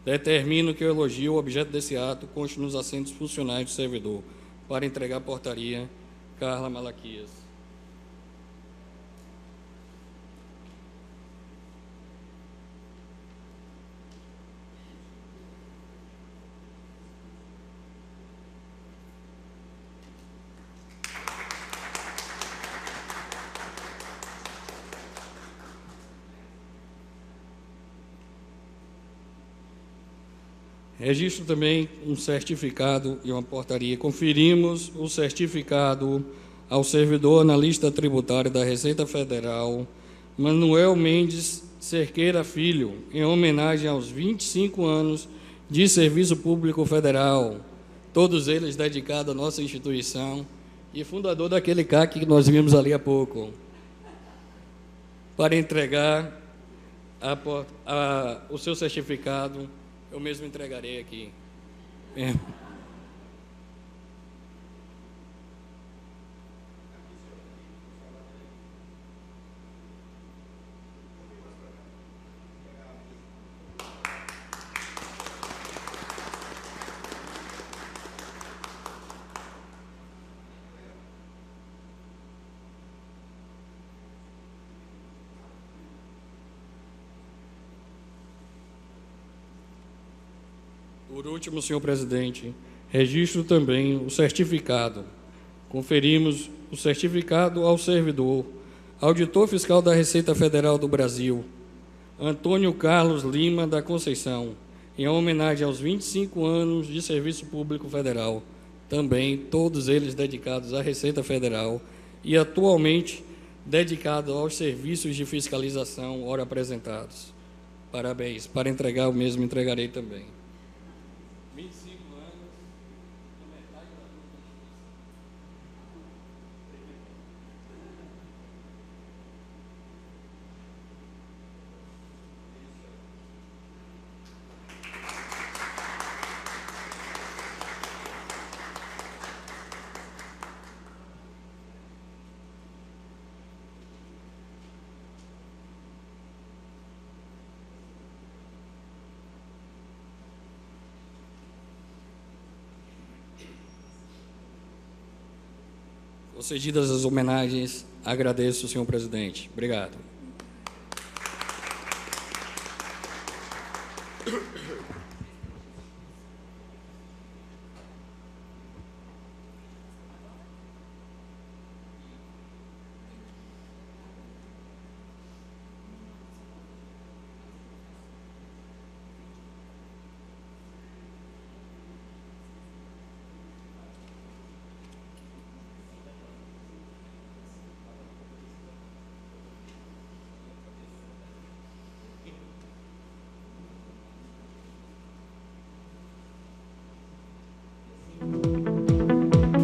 Determino que o elogio, o objeto desse ato, conste nos assentos funcionais do servidor. Para entregar a portaria, Carla Malaquias. Registro também um certificado e uma portaria. Conferimos o certificado ao servidor analista tributário da Receita Federal, Manuel Mendes Cerqueira Filho, em homenagem aos 25 anos de serviço público federal, todos eles dedicados à nossa instituição, e fundador daquele CAC que nós vimos ali há pouco. Para entregar o seu certificado, eu mesmo entregarei aqui. Por último, senhor presidente, registro também o certificado. Conferimos o certificado ao servidor, auditor fiscal da Receita Federal do Brasil, Antônio Carlos Lima da Conceição, em homenagem aos 25 anos de serviço público federal, também todos eles dedicados à Receita Federal, e atualmente dedicado aos serviços de fiscalização ora apresentados. Parabéns. Para entregar o mesmo, entregarei também. 25 anos, metade da vida. Concedidas as homenagens, agradeço, senhor presidente. Obrigado.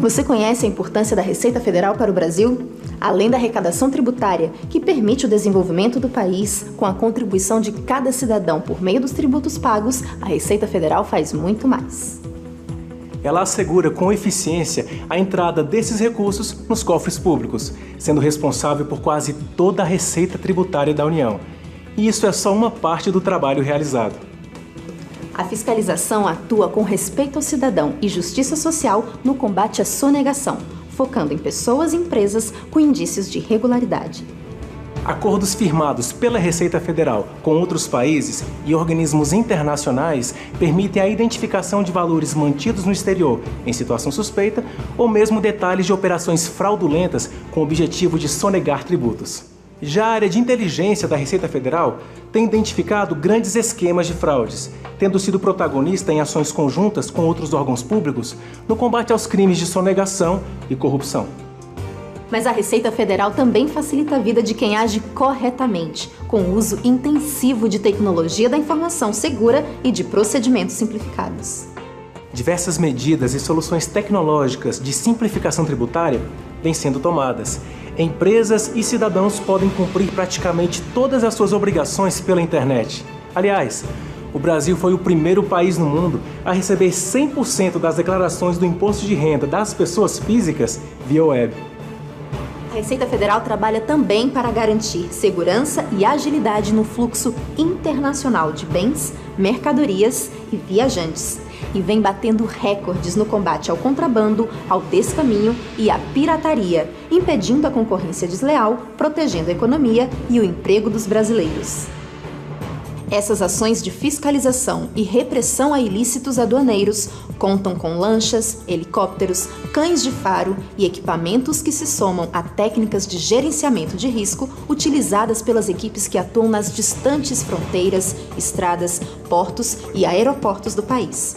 Você conhece a importância da Receita Federal para o Brasil? Além da arrecadação tributária, que permite o desenvolvimento do país, com a contribuição de cada cidadão por meio dos tributos pagos, a Receita Federal faz muito mais. Ela assegura com eficiência a entrada desses recursos nos cofres públicos, sendo responsável por quase toda a receita tributária da União. E isso é só uma parte do trabalho realizado. A fiscalização atua com respeito ao cidadão e justiça social no combate à sonegação, focando em pessoas e empresas com indícios de irregularidade. Acordos firmados pela Receita Federal com outros países e organismos internacionais permitem a identificação de valores mantidos no exterior em situação suspeita ou mesmo detalhes de operações fraudulentas com o objetivo de sonegar tributos. Já a área de inteligência da Receita Federal tem identificado grandes esquemas de fraudes, tendo sido protagonista em ações conjuntas com outros órgãos públicos no combate aos crimes de sonegação e corrupção. Mas a Receita Federal também facilita a vida de quem age corretamente, com o uso intensivo de tecnologia da informação segura e de procedimentos simplificados. Diversas medidas e soluções tecnológicas de simplificação tributária vêm sendo tomadas. Empresas e cidadãos podem cumprir praticamente todas as suas obrigações pela internet. Aliás, o Brasil foi o primeiro país no mundo a receber 100% das declarações do imposto de renda das pessoas físicas via web. A Receita Federal trabalha também para garantir segurança e agilidade no fluxo internacional de bens, mercadorias e viajantes. E vem batendo recordes no combate ao contrabando, ao descaminho e à pirataria, impedindo a concorrência desleal, protegendo a economia e o emprego dos brasileiros. Essas ações de fiscalização e repressão a ilícitos aduaneiros contam com lanchas, helicópteros, cães de faro e equipamentos que se somam a técnicas de gerenciamento de risco utilizadas pelas equipes que atuam nas distantes fronteiras, estradas, portos e aeroportos do país.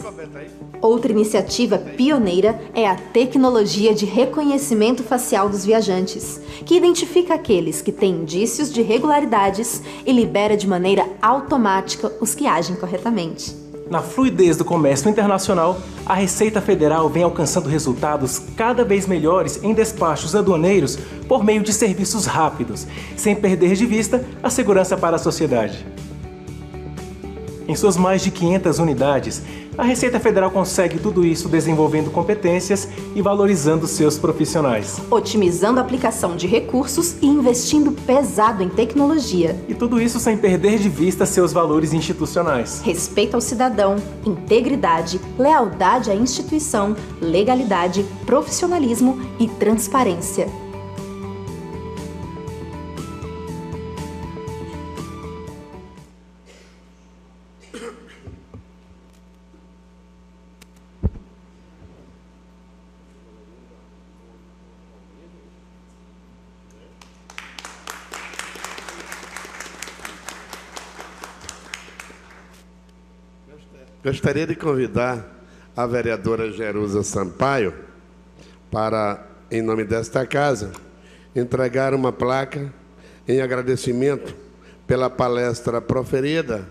Outra iniciativa pioneira é a tecnologia de reconhecimento facial dos viajantes, que identifica aqueles que têm indícios de irregularidades e libera de maneira automática os que agem corretamente. Na fluidez do comércio internacional, a Receita Federal vem alcançando resultados cada vez melhores em despachos aduaneiros por meio de serviços rápidos, sem perder de vista a segurança para a sociedade. Em suas mais de 500 unidades, a Receita Federal consegue tudo isso desenvolvendo competências e valorizando seus profissionais. Otimizando a aplicação de recursos e investindo pesado em tecnologia. E tudo isso sem perder de vista seus valores institucionais. Respeito ao cidadão, integridade, lealdade à instituição, legalidade, profissionalismo e transparência. Gostaria de convidar a vereadora Jerusa Sampaio para, em nome desta casa, entregar uma placa em agradecimento pela palestra proferida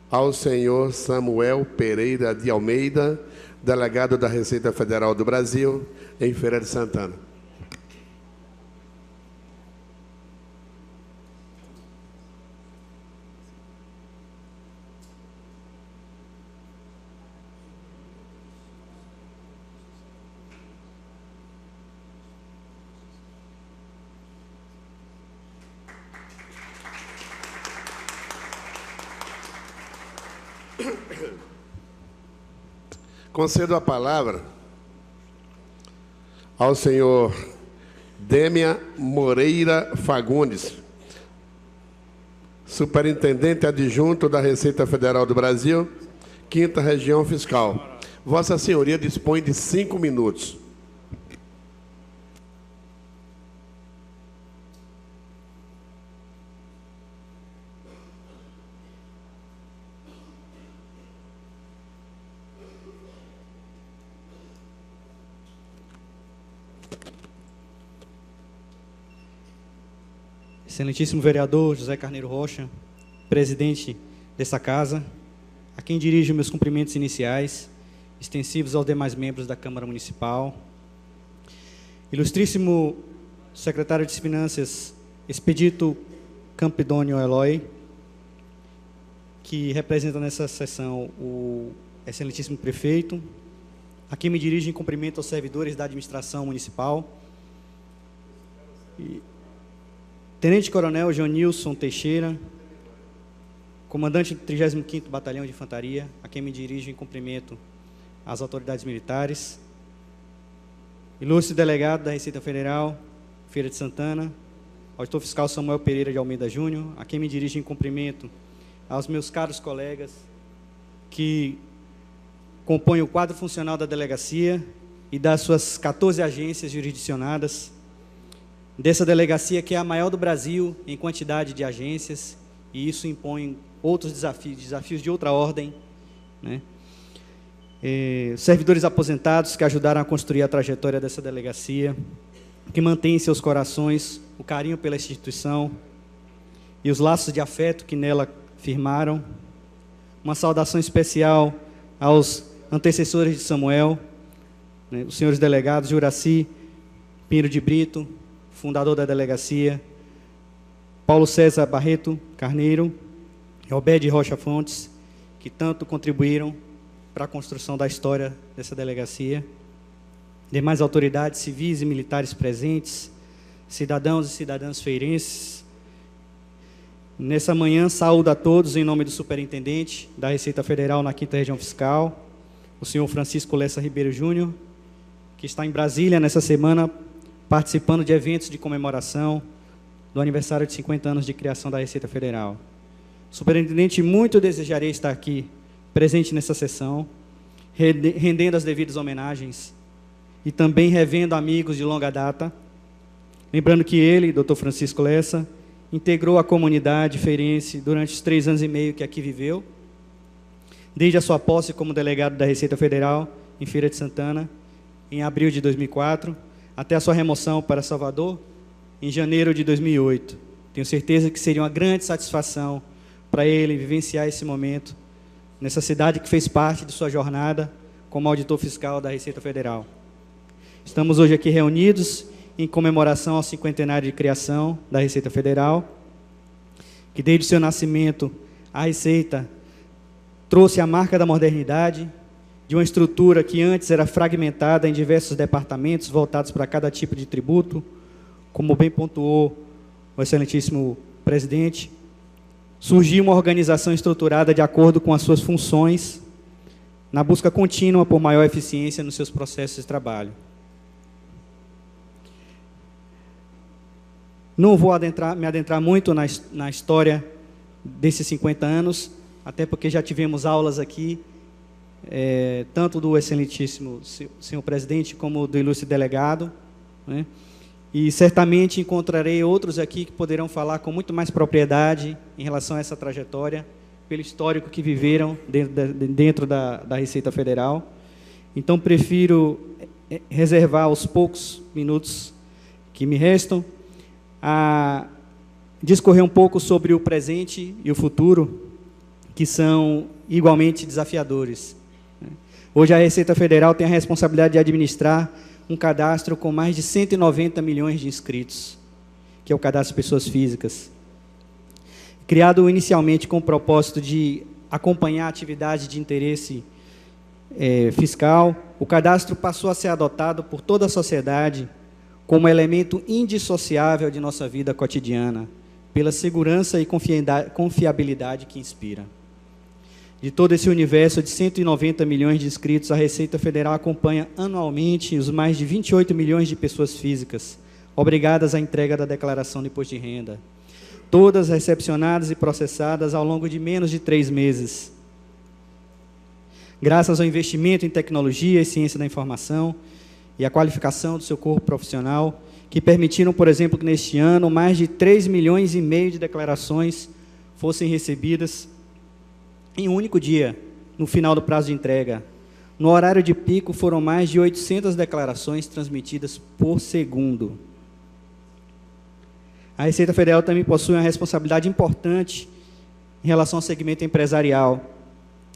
ao senhor Samuel Pereira de Almeida, delegado da Receita Federal do Brasil, em Feira de Santana. Concedo a palavra ao senhor Démia Moreira Fagundes, superintendente adjunto da Receita Federal do Brasil, 5ª Região Fiscal. Vossa Senhoria dispõe de 5 minutos. Excelentíssimo vereador José Carneiro Rocha, presidente dessa casa, a quem dirijo meus cumprimentos iniciais, extensivos aos demais membros da Câmara Municipal, ilustríssimo secretário de Finanças, Expedito Campidônio Eloy, que representa nessa sessão o excelentíssimo prefeito, a quem me dirijo em cumprimento aos servidores da administração municipal, Tenente-Coronel Joanilson Teixeira, comandante do 35º Batalhão de Infantaria, a quem me dirijo em cumprimento às autoridades militares, ilustre delegado da Receita Federal, Feira de Santana, auditor fiscal Samuel Pereira de Almeida Júnior, a quem me dirijo em cumprimento aos meus caros colegas que compõem o quadro funcional da delegacia e das suas 14 agências jurisdicionadas, dessa delegacia que é a maior do Brasil em quantidade de agências, e isso impõe outros desafios de outra ordem, né? Servidores aposentados que ajudaram a construir a trajetória dessa delegacia, que mantêm em seus corações o carinho pela instituição e os laços de afeto que nela firmaram. Uma saudação especial aos antecessores de Samuel, né, os senhores delegados Juraci Pinheiro de Brito, fundador da delegacia, Paulo César Barreto Carneiro e Obed Rocha Fontes, que tanto contribuíram para a construção da história dessa delegacia. Demais autoridades civis e militares presentes, cidadãos e cidadãs feirenses. Nessa manhã, saúdo a todos em nome do superintendente da Receita Federal na 5ª Região Fiscal, o senhor Francisco Lessa Ribeiro Júnior, que está em Brasília nessa semana, participando de eventos de comemoração do aniversário de 50 anos de criação da Receita Federal. Superintendente, muito desejaria estar aqui, presente nessa sessão, rendendo as devidas homenagens e também revendo amigos de longa data, lembrando que ele, Dr. Francisco Lessa, integrou a comunidade feirense durante os 3 anos e meio que aqui viveu, desde a sua posse como delegado da Receita Federal em Feira de Santana, em abril de 2004, até a sua remoção para Salvador, em janeiro de 2008. Tenho certeza que seria uma grande satisfação para ele vivenciar esse momento nessa cidade que fez parte de sua jornada como auditor fiscal da Receita Federal. Estamos hoje aqui reunidos em comemoração ao 50º de criação da Receita Federal, que desde o seu nascimento a Receita trouxe a marca da modernidade, de uma estrutura que antes era fragmentada em diversos departamentos voltados para cada tipo de tributo, como bem pontuou o excelentíssimo presidente. Surgiu uma organização estruturada de acordo com as suas funções, na busca contínua por maior eficiência nos seus processos de trabalho. Não vou me adentrar muito na história desses 50 anos, até porque já tivemos aulas aqui, tanto do excelentíssimo senhor presidente como do ilustre delegado, né? E certamente encontrarei outros aqui que poderão falar com muito mais propriedade em relação a essa trajetória, pelo histórico que viveram dentro da Receita Federal. Então, prefiro reservar os poucos minutos que me restam a discorrer um pouco sobre o presente e o futuro, que são igualmente desafiadores. Hoje a Receita Federal tem a responsabilidade de administrar um cadastro com mais de 190 milhões de inscritos, que é o cadastro de pessoas físicas. Criado inicialmente com o propósito de acompanhar a atividade de interesse fiscal, o cadastro passou a ser adotado por toda a sociedade como elemento indissociável de nossa vida cotidiana, pela segurança e confiabilidade que inspira. De todo esse universo de 190 milhões de inscritos, a Receita Federal acompanha anualmente os mais de 28 milhões de pessoas físicas, obrigadas à entrega da declaração de imposto de renda, todas recepcionadas e processadas ao longo de menos de 3 meses. Graças ao investimento em tecnologia e ciência da informação e a qualificação do seu corpo profissional, que permitiram, por exemplo, que neste ano mais de 3,5 milhões de declarações fossem recebidas em um único dia, no final do prazo de entrega. No horário de pico, foram mais de 800 declarações transmitidas por segundo. A Receita Federal também possui uma responsabilidade importante em relação ao segmento empresarial,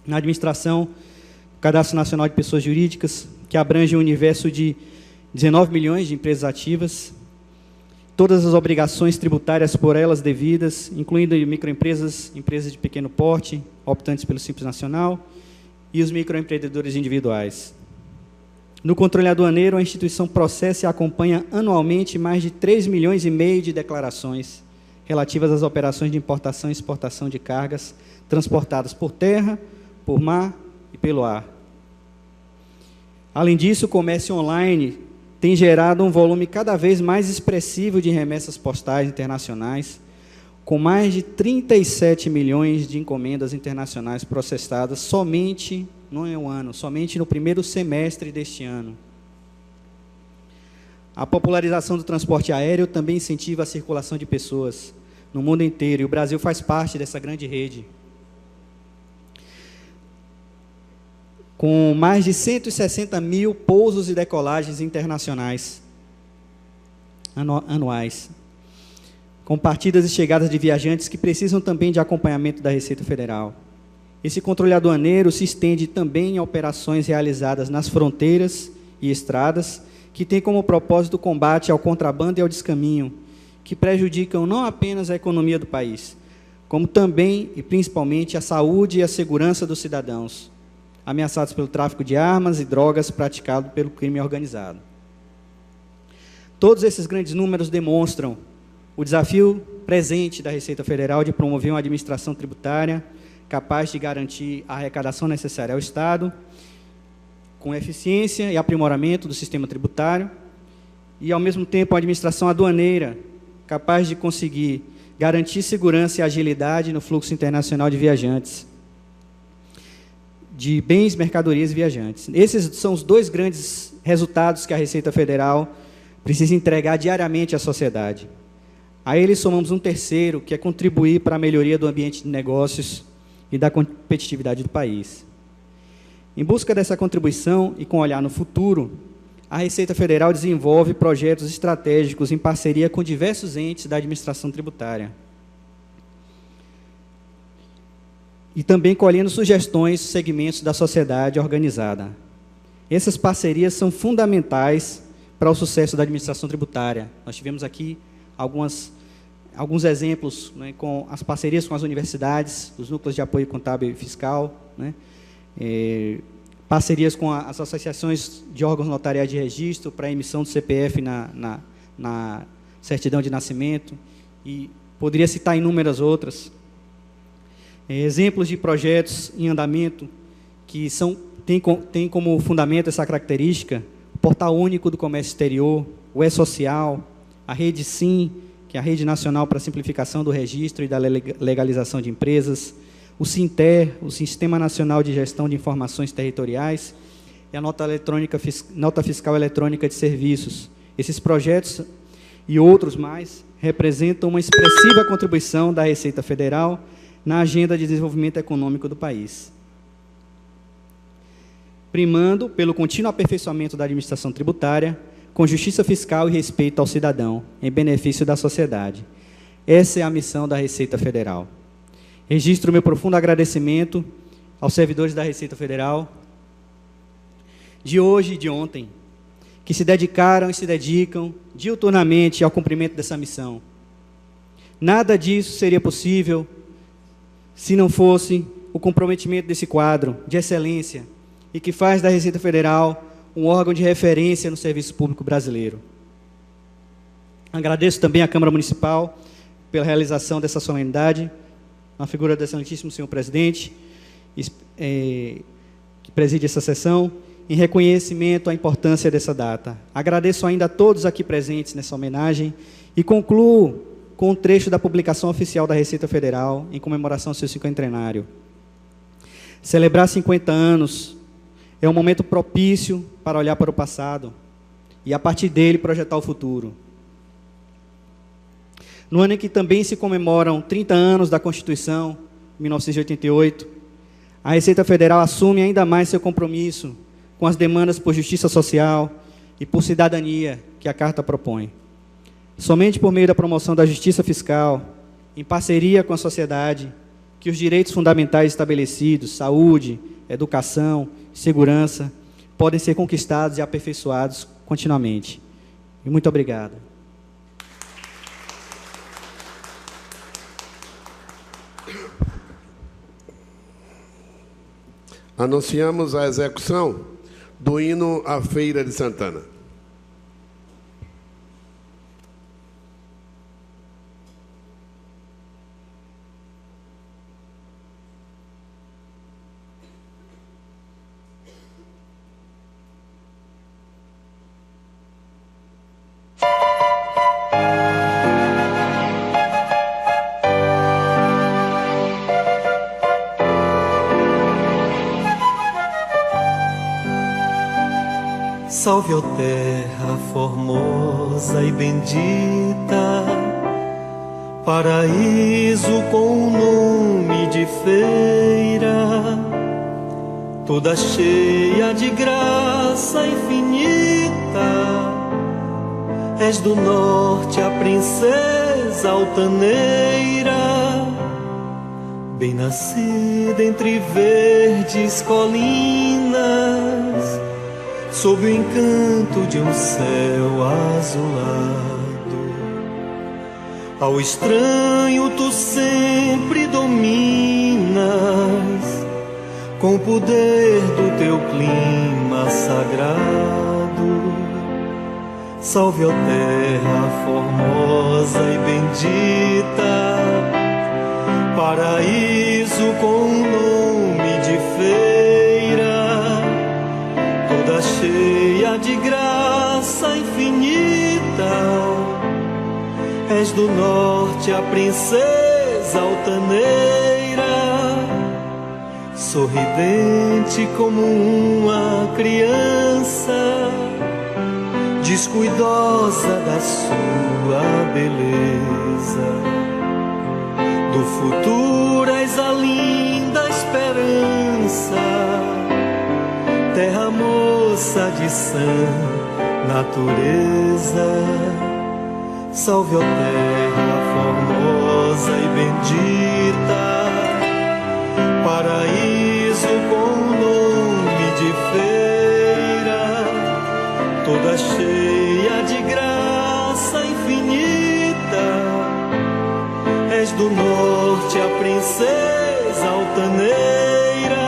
na administração do Cadastro Nacional de Pessoas Jurídicas, que abrange um universo de 19 milhões de empresas ativas, todas as obrigações tributárias por elas devidas, incluindo microempresas, empresas de pequeno porte, optantes pelo Simples Nacional, e os microempreendedores individuais. No controle aduaneiro, a instituição processa e acompanha anualmente mais de 3,5 milhões de declarações relativas às operações de importação e exportação de cargas transportadas por terra, por mar e pelo ar. Além disso, o comércio online tem gerado um volume cada vez mais expressivo de remessas postais internacionais, com mais de 37 milhões de encomendas internacionais processadas somente, não é um ano, somente no primeiro semestre deste ano. A popularização do transporte aéreo também incentiva a circulação de pessoas no mundo inteiro, e o Brasil faz parte dessa grande rede. Com mais de 160 mil pousos e decolagens internacionais anuais, com partidas e chegadas de viajantes que precisam também de acompanhamento da Receita Federal. Esse controle aduaneiro se estende também a operações realizadas nas fronteiras e estradas, que tem como propósito o combate ao contrabando e ao descaminho, que prejudicam não apenas a economia do país, como também e principalmente a saúde e a segurança dos cidadãos, ameaçados pelo tráfico de armas e drogas praticado pelo crime organizado. Todos esses grandes números demonstram o desafio presente da Receita Federal de promover uma administração tributária capaz de garantir a arrecadação necessária ao Estado, com eficiência e aprimoramento do sistema tributário, e, ao mesmo tempo, uma administração aduaneira capaz de conseguir garantir segurança e agilidade no fluxo internacional de viajantes, de bens, mercadorias e viajantes. Esses são os dois grandes resultados que a Receita Federal precisa entregar diariamente à sociedade. A eles somamos um terceiro, que é contribuir para a melhoria do ambiente de negócios e da competitividade do país. Em busca dessa contribuição e com olhar no futuro, a Receita Federal desenvolve projetos estratégicos em parceria com diversos entes da administração tributária. E também colhendo sugestões dos segmentos da sociedade organizada. Essas parcerias são fundamentais para o sucesso da administração tributária. Nós tivemos aqui alguns exemplos, né, com as parcerias com as universidades, os núcleos de apoio contábil e fiscal, né, parcerias com as associações de órgãos notariais de registro para a emissão do CPF na certidão de nascimento, e poderia citar inúmeras outras. Exemplos de projetos em andamento que têm como fundamento essa característica: o Portal Único do Comércio Exterior, o E-Social, a Rede SIM, que é a Rede Nacional para a Simplificação do Registro e da Legalização de Empresas, o SINTER, o Sistema Nacional de Gestão de Informações Territoriais, e a Nota Fiscal Eletrônica de Serviços. Esses projetos e outros mais representam uma expressiva contribuição da Receita Federal na agenda de desenvolvimento econômico do país, primando pelo contínuo aperfeiçoamento da administração tributária, com justiça fiscal e respeito ao cidadão, em benefício da sociedade. Essa é a missão da Receita Federal. Registro meu profundo agradecimento aos servidores da Receita Federal, de hoje e de ontem, que se dedicaram e se dedicam diuturnamente ao cumprimento dessa missão. Nada disso seria possível se não fosse o comprometimento desse quadro de excelência e que faz da Receita Federal um órgão de referência no serviço público brasileiro. Agradeço também à Câmara Municipal pela realização dessa solenidade, na figura do excelentíssimo senhor presidente, que preside essa sessão, em reconhecimento à importância dessa data. Agradeço ainda a todos aqui presentes nessa homenagem e concluo com um trecho da publicação oficial da Receita Federal em comemoração ao seu cinquentenário. Celebrar 50 anos é um momento propício para olhar para o passado e, a partir dele, projetar o futuro. No ano em que também se comemoram 30 anos da Constituição, 1988, a Receita Federal assume ainda mais seu compromisso com as demandas por justiça social e por cidadania que a Carta propõe. Somente por meio da promoção da justiça fiscal, em parceria com a sociedade, que os direitos fundamentais estabelecidos, saúde, educação, segurança, podem ser conquistados e aperfeiçoados continuamente. E muito obrigado. Anunciamos a execução do hino à Feira de Santana. Salve, ó terra formosa e bendita, paraíso com o nome de feira, toda cheia de graça infinita. És do norte a princesa altaneira, bem nascida entre verdes colinas, sob o encanto de um céu azulado. Ao estranho tu sempre dominas, com o poder do teu clima sagrado. Salve, ó terra formosa e bendita, paraíso com nome de feira, toda cheia de graça infinita. És do norte a princesa altaneira, sorridente como uma criança, descuidosa da sua beleza. Do futuro és a linda esperança, terra moça de sã natureza. Salve, ó terra formosa e bendita, paraíso com nome de feira, toda cheia de graça infinita. És do norte a princesa altaneira,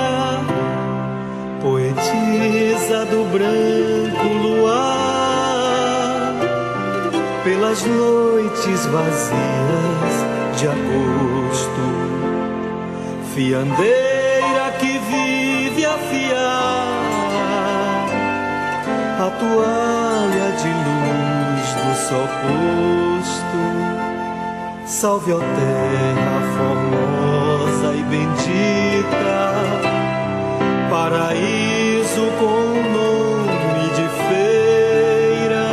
poetisa do branco luar, pelas noites vazias de agosto, fiandeira que vive a fiar a toalha de luz do sol posto. Salve, ó terra formosa e bendita, paraíso com nome de feira,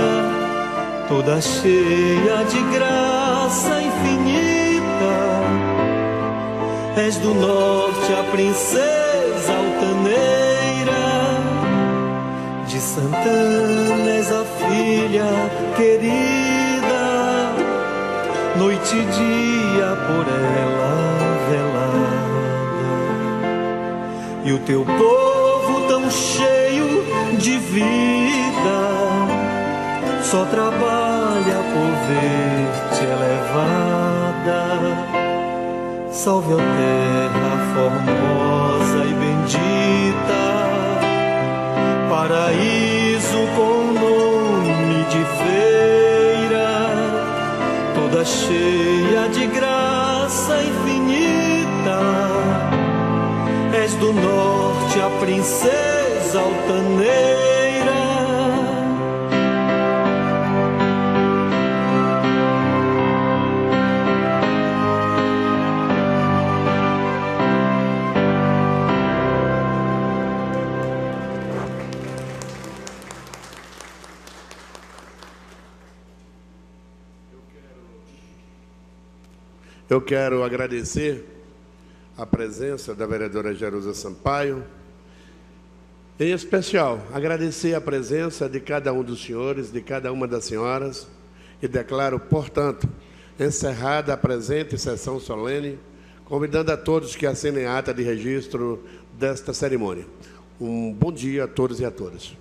toda cheia de graça infinita. És do norte a princesa altaneira, de Santana és a filha filha querida, noite e dia por ela velada. E o teu povo tão cheio de vida só trabalha por ver-te elevada. Salve a terra formosa e bendita, paraíso com nome de feira, toda cheia de graça infinita. És do norte a princesa altaneira. Eu quero agradecer a presença da vereadora Jerusa Sampaio, em especial agradecer a presença de cada um dos senhores, de cada uma das senhoras, e declaro, portanto, encerrada a presente sessão solene, convidando a todos que assinem a ata de registro desta cerimônia. Um bom dia a todos e a todas.